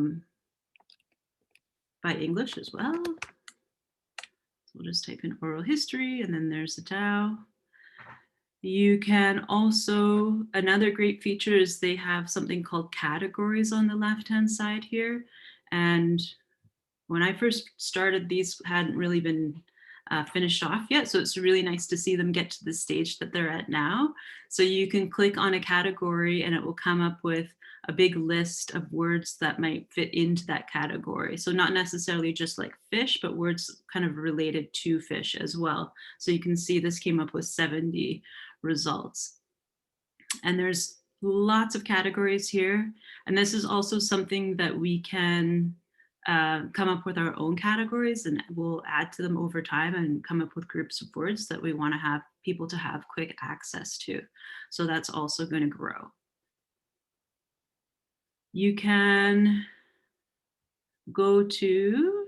English as well. So we'll just type in oral history, and then there's the Tao. You can also, another great feature is they have something called categories on the left-hand side here. And when I first started, these hadn't really been finished off yet. So it's really nice to see them get to the stage that they're at now. So you can click on a category and it will come up with a big list of words that might fit into that category. So not necessarily just like fish, but words kind of related to fish as well. So you can see this came up with 70 results. And there's lots of categories here. And this is also something that we can come up with our own categories, and we'll add to them over time and come up with groups of words that we want to have people to have quick access to. So that's also going to grow. You can go to,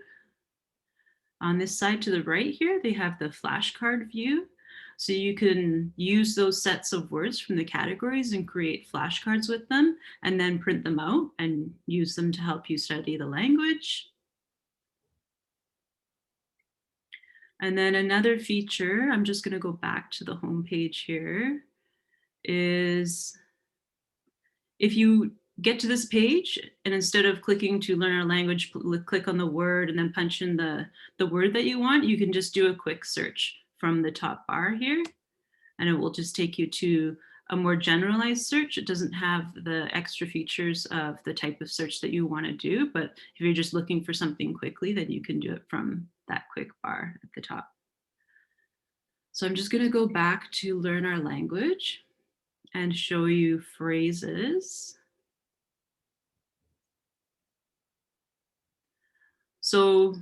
on this side to the right here, they have the flashcard view. So you can use those sets of words from the categories and create flashcards with them, and then print them out and use them to help you study the language. And then another feature, I'm just going to go back to the home page here, is if you get to this page and instead of clicking to learn a language, click on the word and then punch in the word that you want, you can just do a quick search from the top bar here, and it will just take you to a more generalized search. It doesn't have the extra features of the type of search that you want to do, but if you're just looking for something quickly, then you can do it from that quick bar at the top. So I'm just going to go back to learn our language and show you phrases. So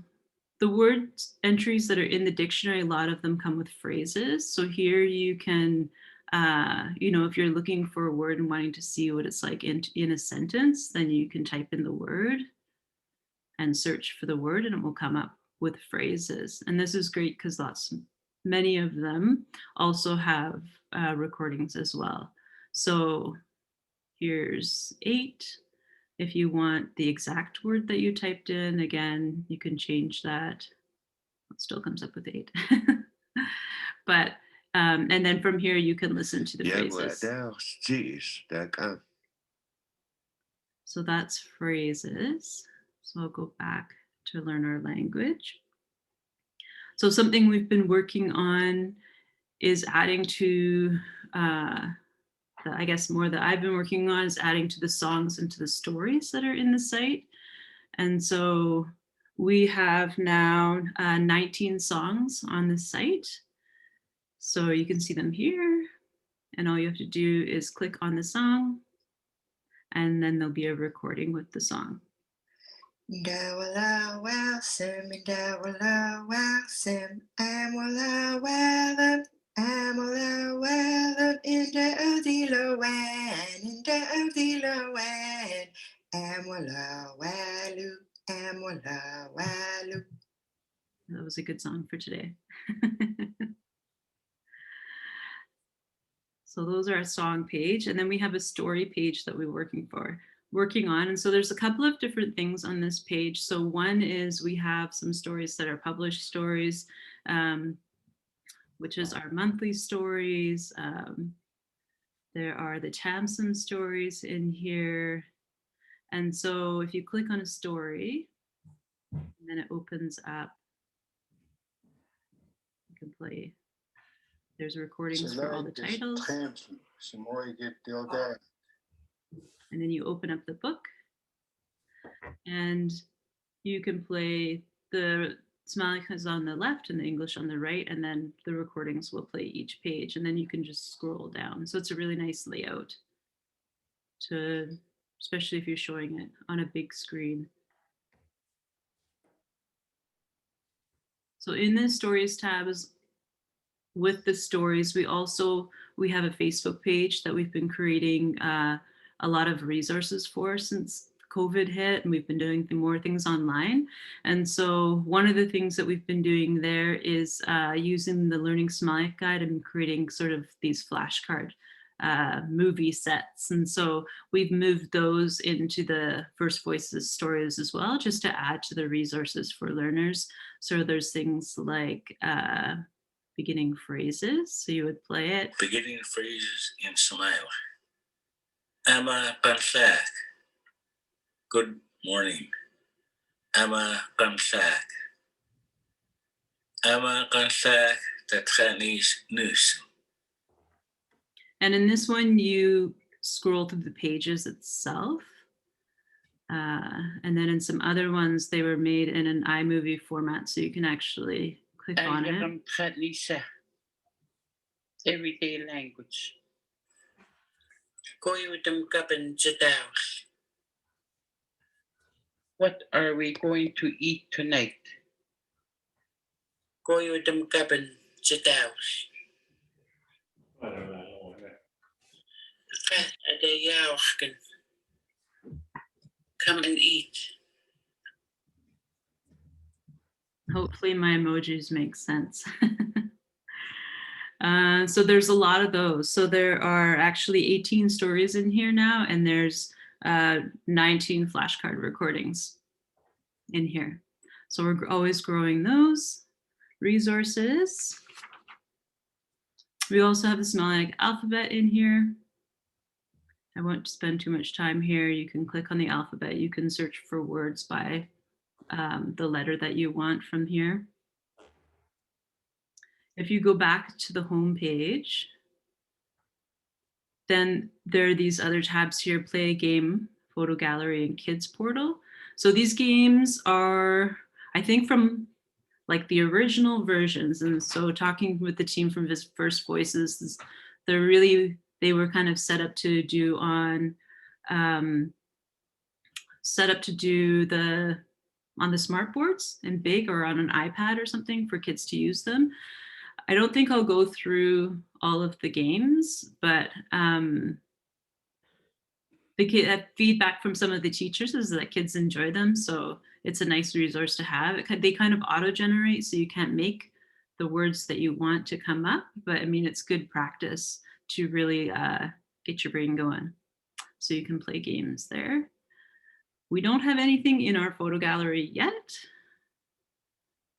the word entries that are in the dictionary, a lot of them come with phrases. So here you can, if you're looking for a word and wanting to see what it's like in a sentence, then you can type in the word and search for the word, and it will come up with phrases. And this is great because many of them also have recordings as well. So here's 8. If you want the exact word that you typed in, again, you can change that. It still comes up with 8. But, and then from here, you can listen to the phrases. So that's phrases. So I'll go back to learn our language. So something we've been working on is adding to, I guess more that I've been working on is adding to the songs and to the stories that are in the site. And so we have now 19 songs on the site. So you can see them here. And all you have to do is click on the song, and then there'll be a recording with the song. That was a good song for today. So those are a song page, and then we have a story page that we're working on. And so there's a couple of different things on this page. So one is we have some stories that are published stories, which is our monthly stories. There are the Ts'msyen stories in here. And so if you click on a story, and then it opens up, you can play. There's recordings for all the titles. And then you open up the book and you can play the Sm'algya is on the left and the English on the right, and then the recordings will play each page, and then you can just scroll down. So it's a really nice layout to, especially if you're showing it on a big screen. So in the stories tabs with the stories, we have a Facebook page that we've been creating a lot of resources for since COVID hit, and we've been doing more things online. And so one of the things that we've been doing there is using the Learning Sm'algya guide and creating sort of these flashcard movie sets. And so we've moved those into the First Voices stories as well, just to add to the resources for learners. So there's things like beginning phrases. So you would play it. Beginning phrases in Smile. Ama Pansak. Good morning. Ama Pansak. Ama Pansak Tatchanis Nus. And in this one, you scroll through the pages itself. And then in some other ones, they were made in an iMovie format, so you can actually click on it. Everyday language. Koyutamkapan Jataus. What are we going to eat tonight? Koyutamkapan Jataus. Come and eat. Hopefully my emojis make sense. So there's a lot of those. So there are actually 18 stories in here now, and there's 19 flashcard recordings in here. So we're always growing those resources. We also have the Sm'algya alphabet in here. I won't spend too much time here. You can click on the alphabet. You can search for words by the letter that you want from here. If you go back to the home page, then there are these other tabs here: play a game, photo gallery, and kids portal. So these games are, I think, from like the original versions. And so talking with the team from First Voices, they were kind of set up to do on on the smart boards and big, or on an iPad or something for kids to use them. I don't think I'll go through all of the games, but the feedback from some of the teachers is that kids enjoy them. So it's a nice resource to have. They kind of auto-generate, so you can't make the words that you want to come up, but I mean, it's good practice to really get your brain going. So you can play games there. We don't have anything in our photo gallery yet.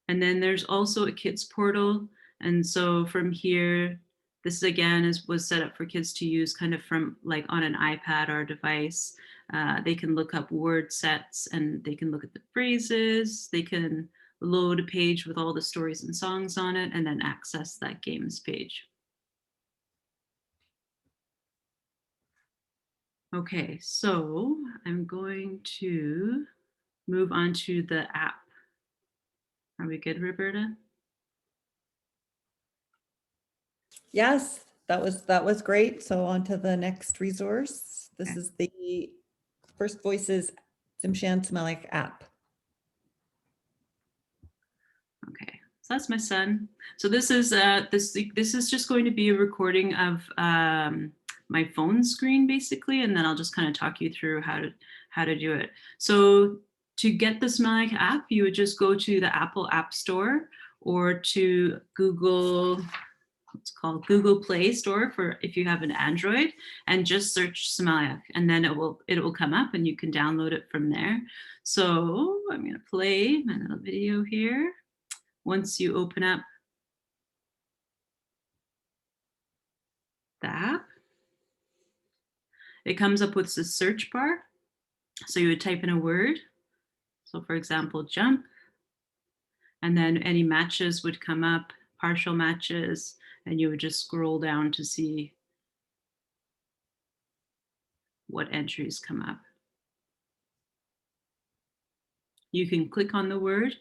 And then there's also a kids portal. And so from here, this again was set up for kids to use kind of from like on an iPad or device. They can look up word sets and they can look at the phrases. They can load a page with all the stories and songs on it, and then access that games page. Okay, so I'm going to move on to the app. Are we good, Roberta? Yes, that was great. So on to the next resource. This Okay. is the First Voices Ts'msyen Sm'algya app. Okay, so that's my son. So this is this is just going to be a recording of my phone screen basically, and then I'll just kind of talk you through how to do it. So to get the Sm'algya app, you would just go to the Apple App Store or to Google Play Store for if you have an Android, and just search Sm'algya, and then it will come up and you can download it from there. So I'm going to play my little video here. Once you open up the app, it comes up with the search bar. So you would type in a word. So for example, jump, and then any matches would come up, partial matches, and you would just scroll down to see what entries come up. you can click on the word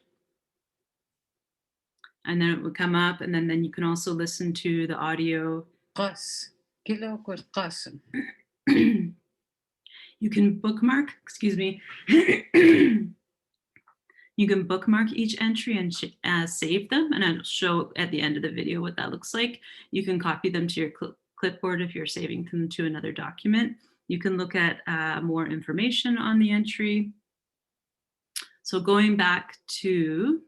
and then it would come up, and then you can also listen to the audio. قاس كيلو كل قاسم. You can bookmark, excuse me. You can bookmark each entry and save them, and I'll show at the end of the video what that looks like. You can copy them to your clipboard if you're saving them to another document. You can look at more information on the entry. So going back to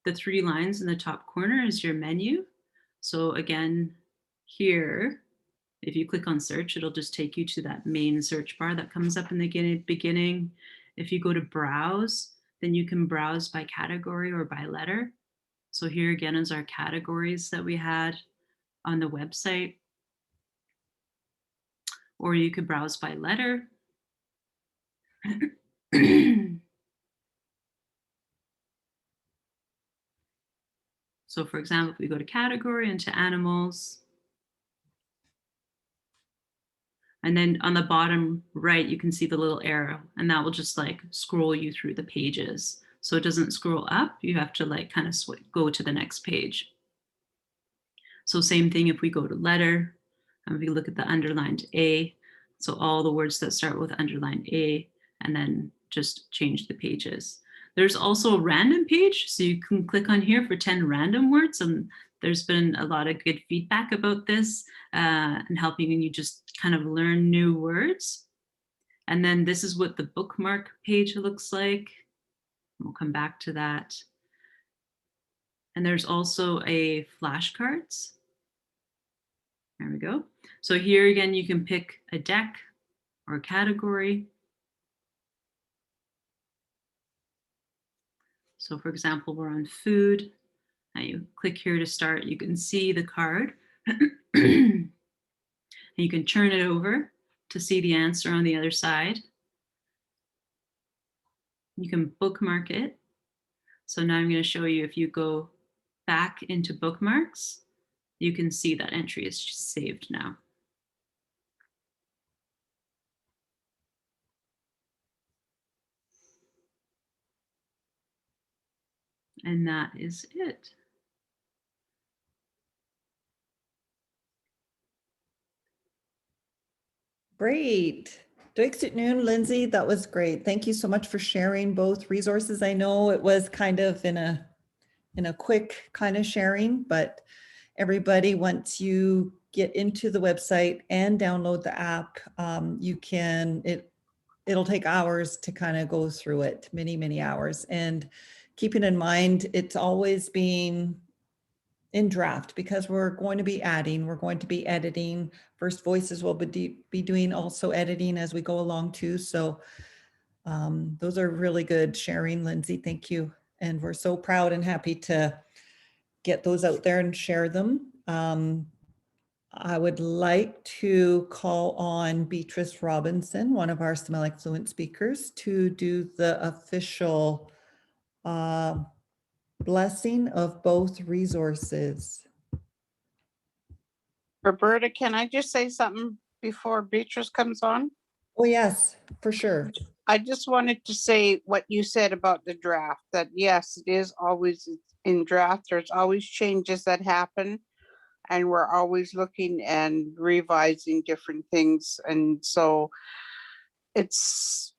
the 3 lines in the top corner is your menu. So again, here, if you click on search, it'll just take you to that main search bar that comes up in the beginning. If you go to browse, then you can browse by category or by letter. So here again is our categories that we had on the website. Or you could browse by letter. So for example, if we go to category and to animals, and then on the bottom right, you can see the little arrow, and that will just like scroll you through the pages. So it doesn't scroll up, you have to like kind of go to the next page. So same thing if we go to letter, and we look at the underlined A. So all the words that start with underlined A, and then just change the pages. There's also a random page, so you can click on here for 10 random words, and there's been a lot of good feedback about this and helping you just kind of learn new words. And then this is what the bookmark page looks like. We'll come back to that. And there's also a flashcards. There we go. So here again, you can pick a deck or a category. So for example, we're on food. Now you click here to start, you can see the card. And you can turn it over to see the answer on the other side. You can bookmark it. So now I'm going to show you, if you go back into bookmarks, you can see that entry is saved now. And that is it. Great. Dwixit Noon, Lindsay, that was great. Thank you so much for sharing both resources. I know it was kind of in a quick kind of sharing, but everybody, once you get into the website and download the app, it'll take hours to kind of go through it, many hours. And keeping in mind, it's always being in draft because we're going to be adding, we're going to be editing. First Voices will be doing also editing as we go along too. So those are really good sharing, Lindsay. Thank you. And we're so proud and happy to get those out there and share them. I would like to call on Beatrice Robinson, one of our Sm'algya Fluent speakers, to do the official blessing of both resources. Roberta, can I just say something before Beatrice comes on? Oh, yes, for sure. I just wanted to say what you said about the draft, that yes, it is always in draft. There's always changes that happen, and we're always looking and revising different things. And so it's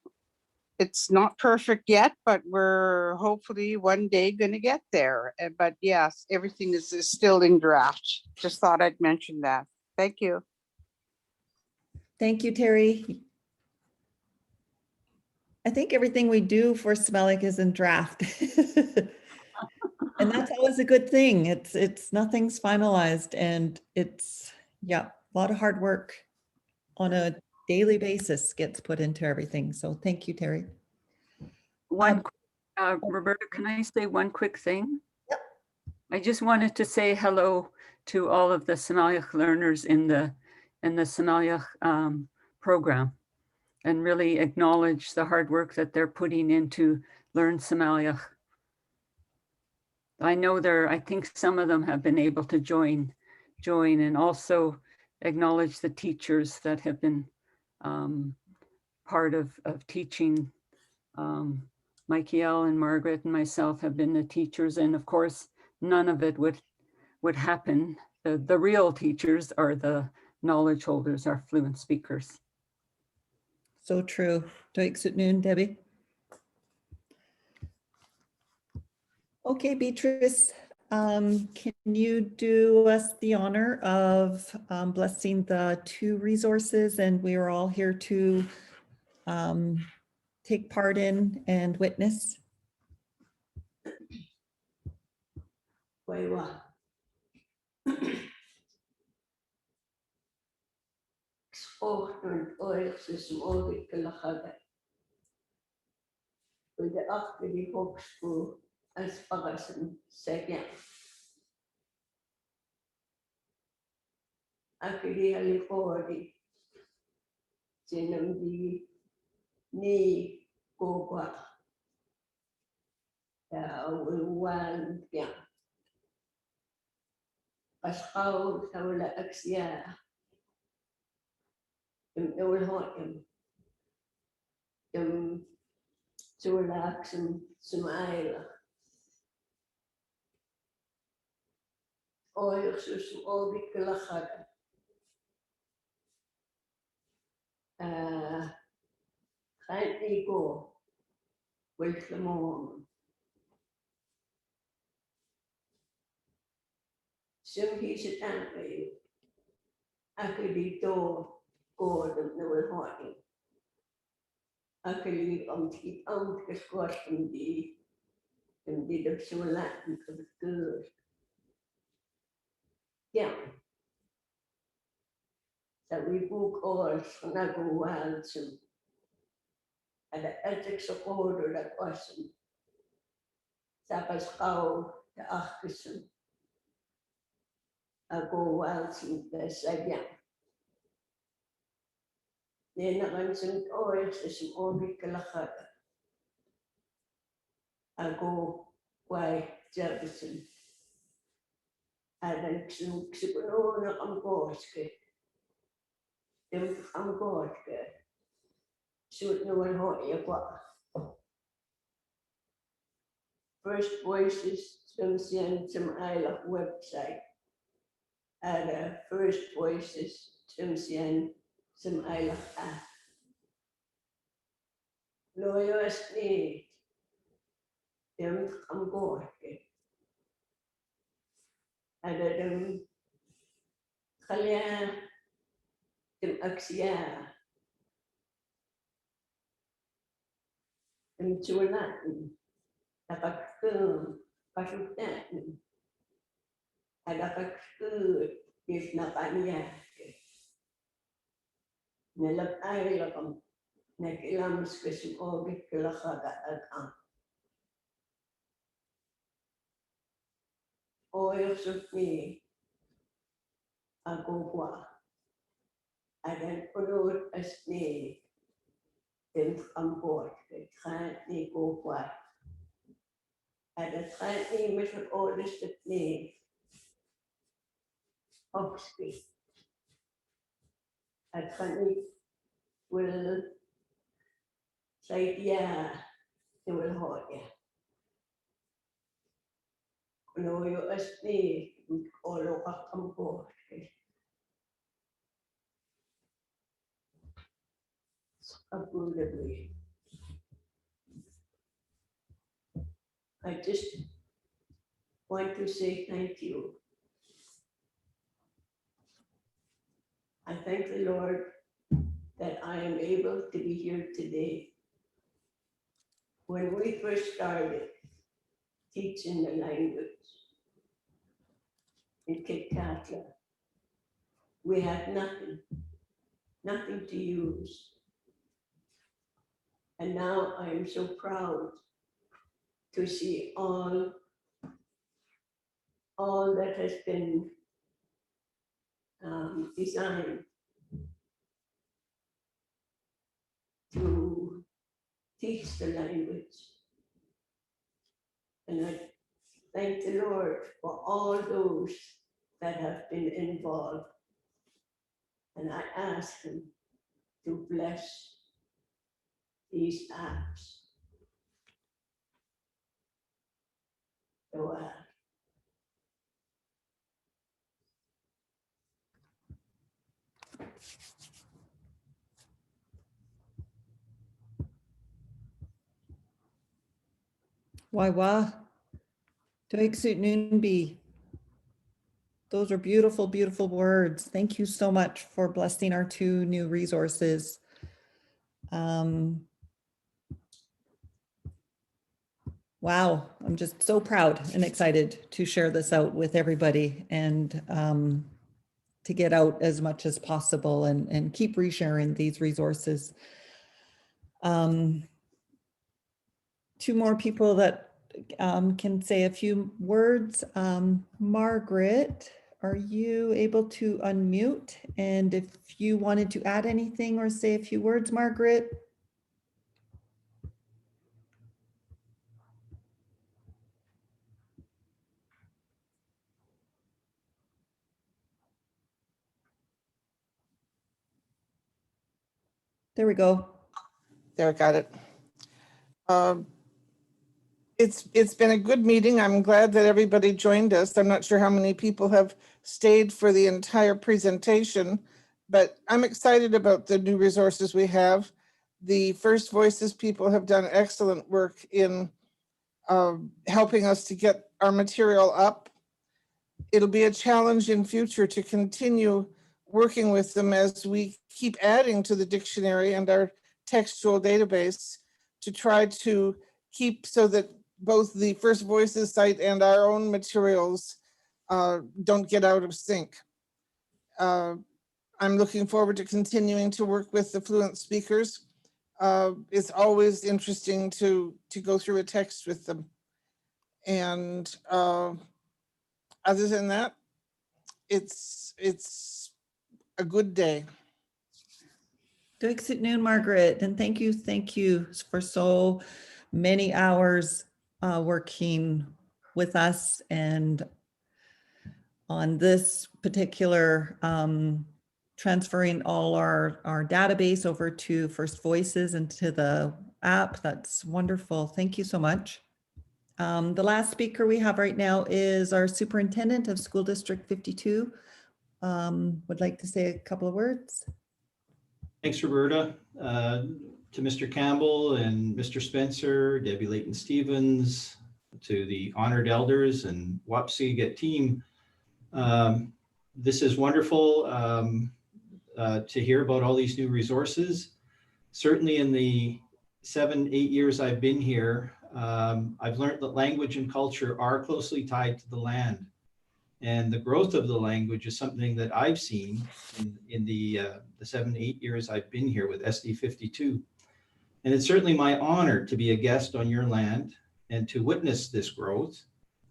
not perfect yet, but we're hopefully one day going to get there. But yes, everything is still in draft. Just thought I'd mention that. Thank you. Thank you, Terry. I think everything we do for Sm'algya is in draft. And that's always a good thing. It's nothing's finalized, and it's, yeah, a lot of hard work on a daily basis gets put into everything. So thank you, Terry. Roberta, can I say one quick thing? Yep. I just wanted to say hello to all of the Sm'algya learners in the Sm'algya program, and really acknowledge the hard work that they're putting into Learn Sm'algya. I know I think some of them have been able to join, and also acknowledge the teachers that have been part of teaching Michael and Margaret and myself have been the teachers, and of course, none of it would happen. The real teachers are the knowledge holders, our fluent speakers. So true. Ts'msyen, Debbie. Okay, Beatrice, can you do us the honor of blessing the two resources, and we are all here to take part in and witness? Waiwa. Spoken oil system all the Kalahada. With the after the books for as Pagasan second. Akiri Halifori. Sinamdi ni Goga. One yeah. Pascal Tawla Axia. Nol Hoyam. Ts'msyen Sm'algya. Oil system all the Kalahada. Kindly go. Welcome home. Some he's an angry. Akilito go the Noel Horton. Akili keep out the squash in the Ts'msyen of the good. Yeah. So we book all Snago Wilds and the ethics of order that wasn't. Sabas Cow, the Achison. I go Wilds in the Sabia. Then I mentioned oils, there's all the Kalahada. I go by Jefferson. And then Xipuno am Gorske. Dem am Gorske. Shoot no one hot. First Voices Ts'msyen Sm'algya website. And First Voices Ts'msyen Sm'algya app. Lawyers need dem am Gorske. And dem Khalya dem Axia. Dem Chulan. Nakakung pasutan. Nakakung is nakanya. Nilap ay lakam. Nakilams kasi obit kalakada at ang. Oil of me. Agogwa. Adan unod as me. Dem am board. Kaya ni gogwa. Adan kaya ni Mr. Oldest at me. Oxby. At kani will say yeah. It will hold ya. No, you ask me, all over come board. Absolutely. I just want to say thank you. I thank the Lord that I am able to be here today. When we first started teaching the language in Kitkatla, we had nothing to use. And now I am so proud to see all that has been designed to teach the language. And I thank the Lord for all those that have been involved. And I ask Him to bless these apps Tawa. Waiwa. Doiksut Noonbi. Those are beautiful, beautiful words. Thank you so much for blessing our two new resources. Wow, I'm just so proud and excited to share this out with everybody and to get out as much as possible and keep resharing these resources. Two more people that can say a few words. Margaret, are you able to unmute? And if you wanted to add anything or say a few words, Margaret. There we go. There, got it. It's been a good meeting. I'm glad that everybody joined us. I'm not sure how many people have stayed for the entire presentation, but I'm excited about the new resources we have. The First Voices people have done excellent work in helping us to get our material up. It'll be a challenge in future to continue working with them as we keep adding to the dictionary and our textual database to try to keep so that both the First Voices site and our own materials don't get out of sync. I'm looking forward to continuing to work with the fluent speakers. It's always interesting to go through a text with them. And other than that, it's a good day. Doiksut Noon, Margaret, and thank you for so many hours working with us and on this particular transferring all our database over to First Voices and to the app. That's wonderful. Thank you so much. The last speaker we have right now is our superintendent of School District 52. Would like to say a couple of words. Thanks, Roberta. To Mr. Campbell and Mr. Spencer, Debbie Layton-Stevens, to the honored elders and Wapsigat team. This is wonderful to hear about all these new resources. Certainly in the 7-8 years I've been here, I've learned that language and culture are closely tied to the land. And the growth of the language is something that I've seen in the 7-8 years I've been here with SD 52. And it's certainly my honor to be a guest on your land and to witness this growth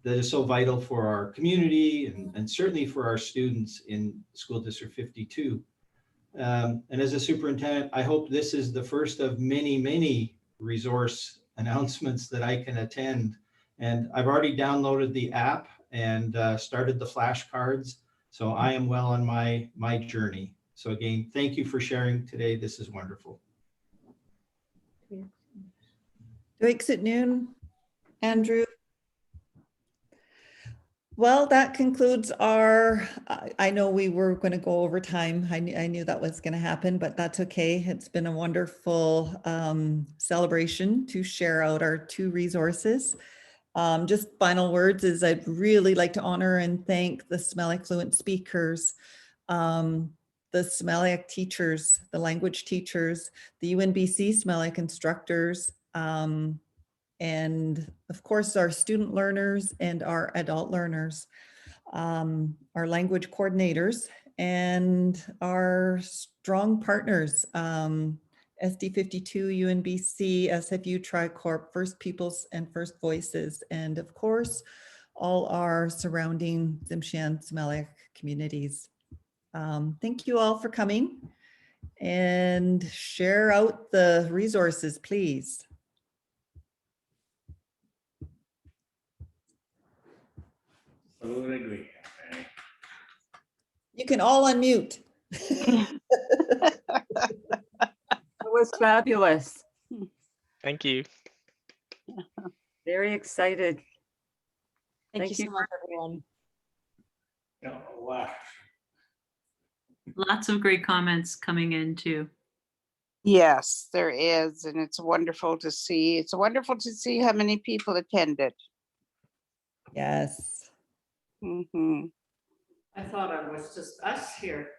that is so vital for our community and certainly for our students in School District 52. And as a superintendent, I hope this is the first of many, many resource announcements that I can attend. And I've already downloaded the app and started the flashcards. So I am well on my journey. So again, thank you for sharing today. This is wonderful. Doiksut Noon, Andrew. Well, that concludes our, I know we were going to go over time. I knew that was going to happen, but that's okay. It's been a wonderful celebration to share out our two resources. Just final words is I'd really like to honor and thank the Sm'algya fluent speakers, the Sm'algya teachers, the language teachers, the UNBC Sm'algya instructors, and of course our student learners and our adult learners, our language coordinators, and our strong partners, SD52, UNBC, SFU, Tricorp, First Peoples and First Voices, and of course, all our surrounding Ts'msyen Sm'algya communities. Thank you all for coming and share out the resources, please. You can all unmute. It was fabulous. Thank you. Very excited. Thank you Thank so you. much, everyone. Yeah, wow. Lots of great comments coming in too. Yes, there is, and it's wonderful to see. It's wonderful to see how many people attended. Yes. Mhm. I thought it was just us here.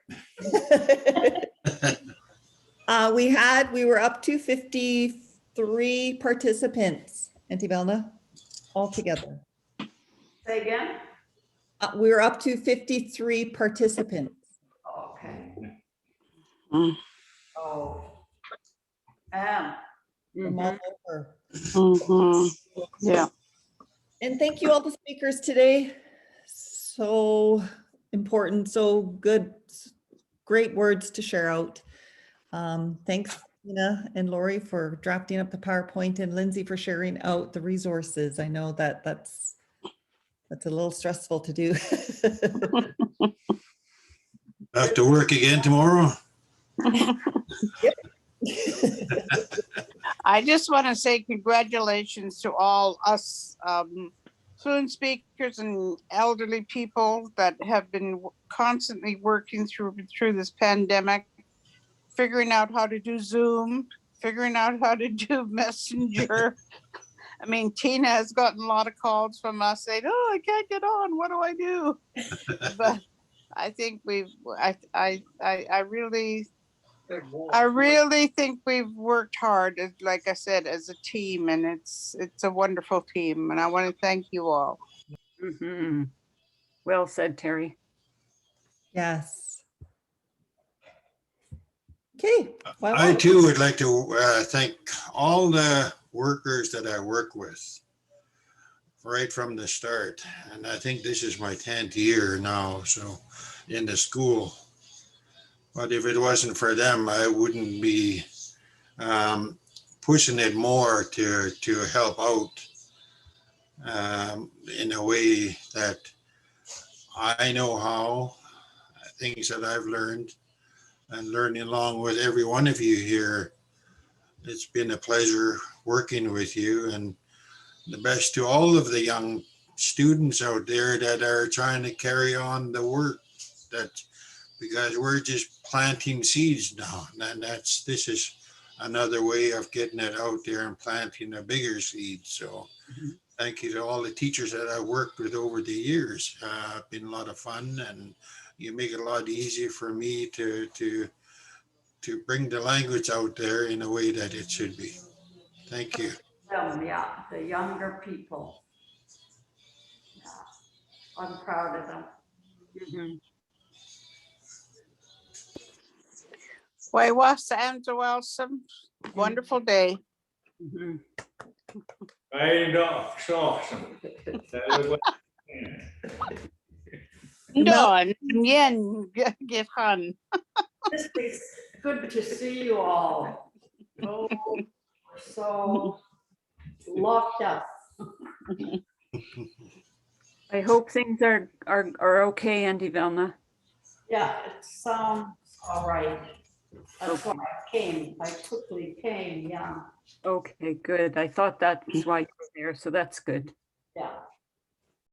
We were up to 53 participants, Auntie Velna, altogether. Say again? We were up to 53 participants. Okay. Mm. Oh. From all over. Mhm. Yeah. And thank you all the speakers today. So important, so good, great words to share out. Thanks, Tina and Lori, for drafting up the PowerPoint, and Lindsay for sharing out the resources. I know that that's a little stressful to do. Back to work again tomorrow. I just want to say congratulations to all us fluent speakers and elderly people that have been constantly working through this pandemic, figuring out how to do Zoom, figuring out how to do Messenger. I mean, Tina has gotten a lot of calls from us saying, "Oh, I can't get on. What do I do?" But I think I really think we've worked hard, like I said, as a team, and it's a wonderful team, and I want to thank you all. Mhm. Well said, Terry. Yes. Okay. Well, I too would like to thank all the workers that I work with right from the start. And I think this is my 10th year now, so in the school. But if it wasn't for them, I wouldn't be pushing it more to help out in a way that I know how, things that I've learned and learning along with every one of you here. It's been a pleasure working with you, and the best to all of the young students out there that are trying to carry on the work, that because we're just planting seeds now, and this is another way of getting it out there and planting a bigger seed. So thank you to all the teachers that I worked with over the years. It's been a lot of fun, and you make it a lot easier for me to bring the language out there in a way that it should be. Thank you. Yeah, the younger people. Yeah, I'm proud of them. Mhm. Why was and awesome, wonderful day. Mhm. Right off, awesome. Dawn, yen, get hun. It's good to see you all. Oh, we're so locked up. I hope things are okay, Auntie Velna. Yeah, it sounds all right. That's Okay. why I quickly came, yeah, Okay, good. I thought that's why you were there, so that's good. yeah.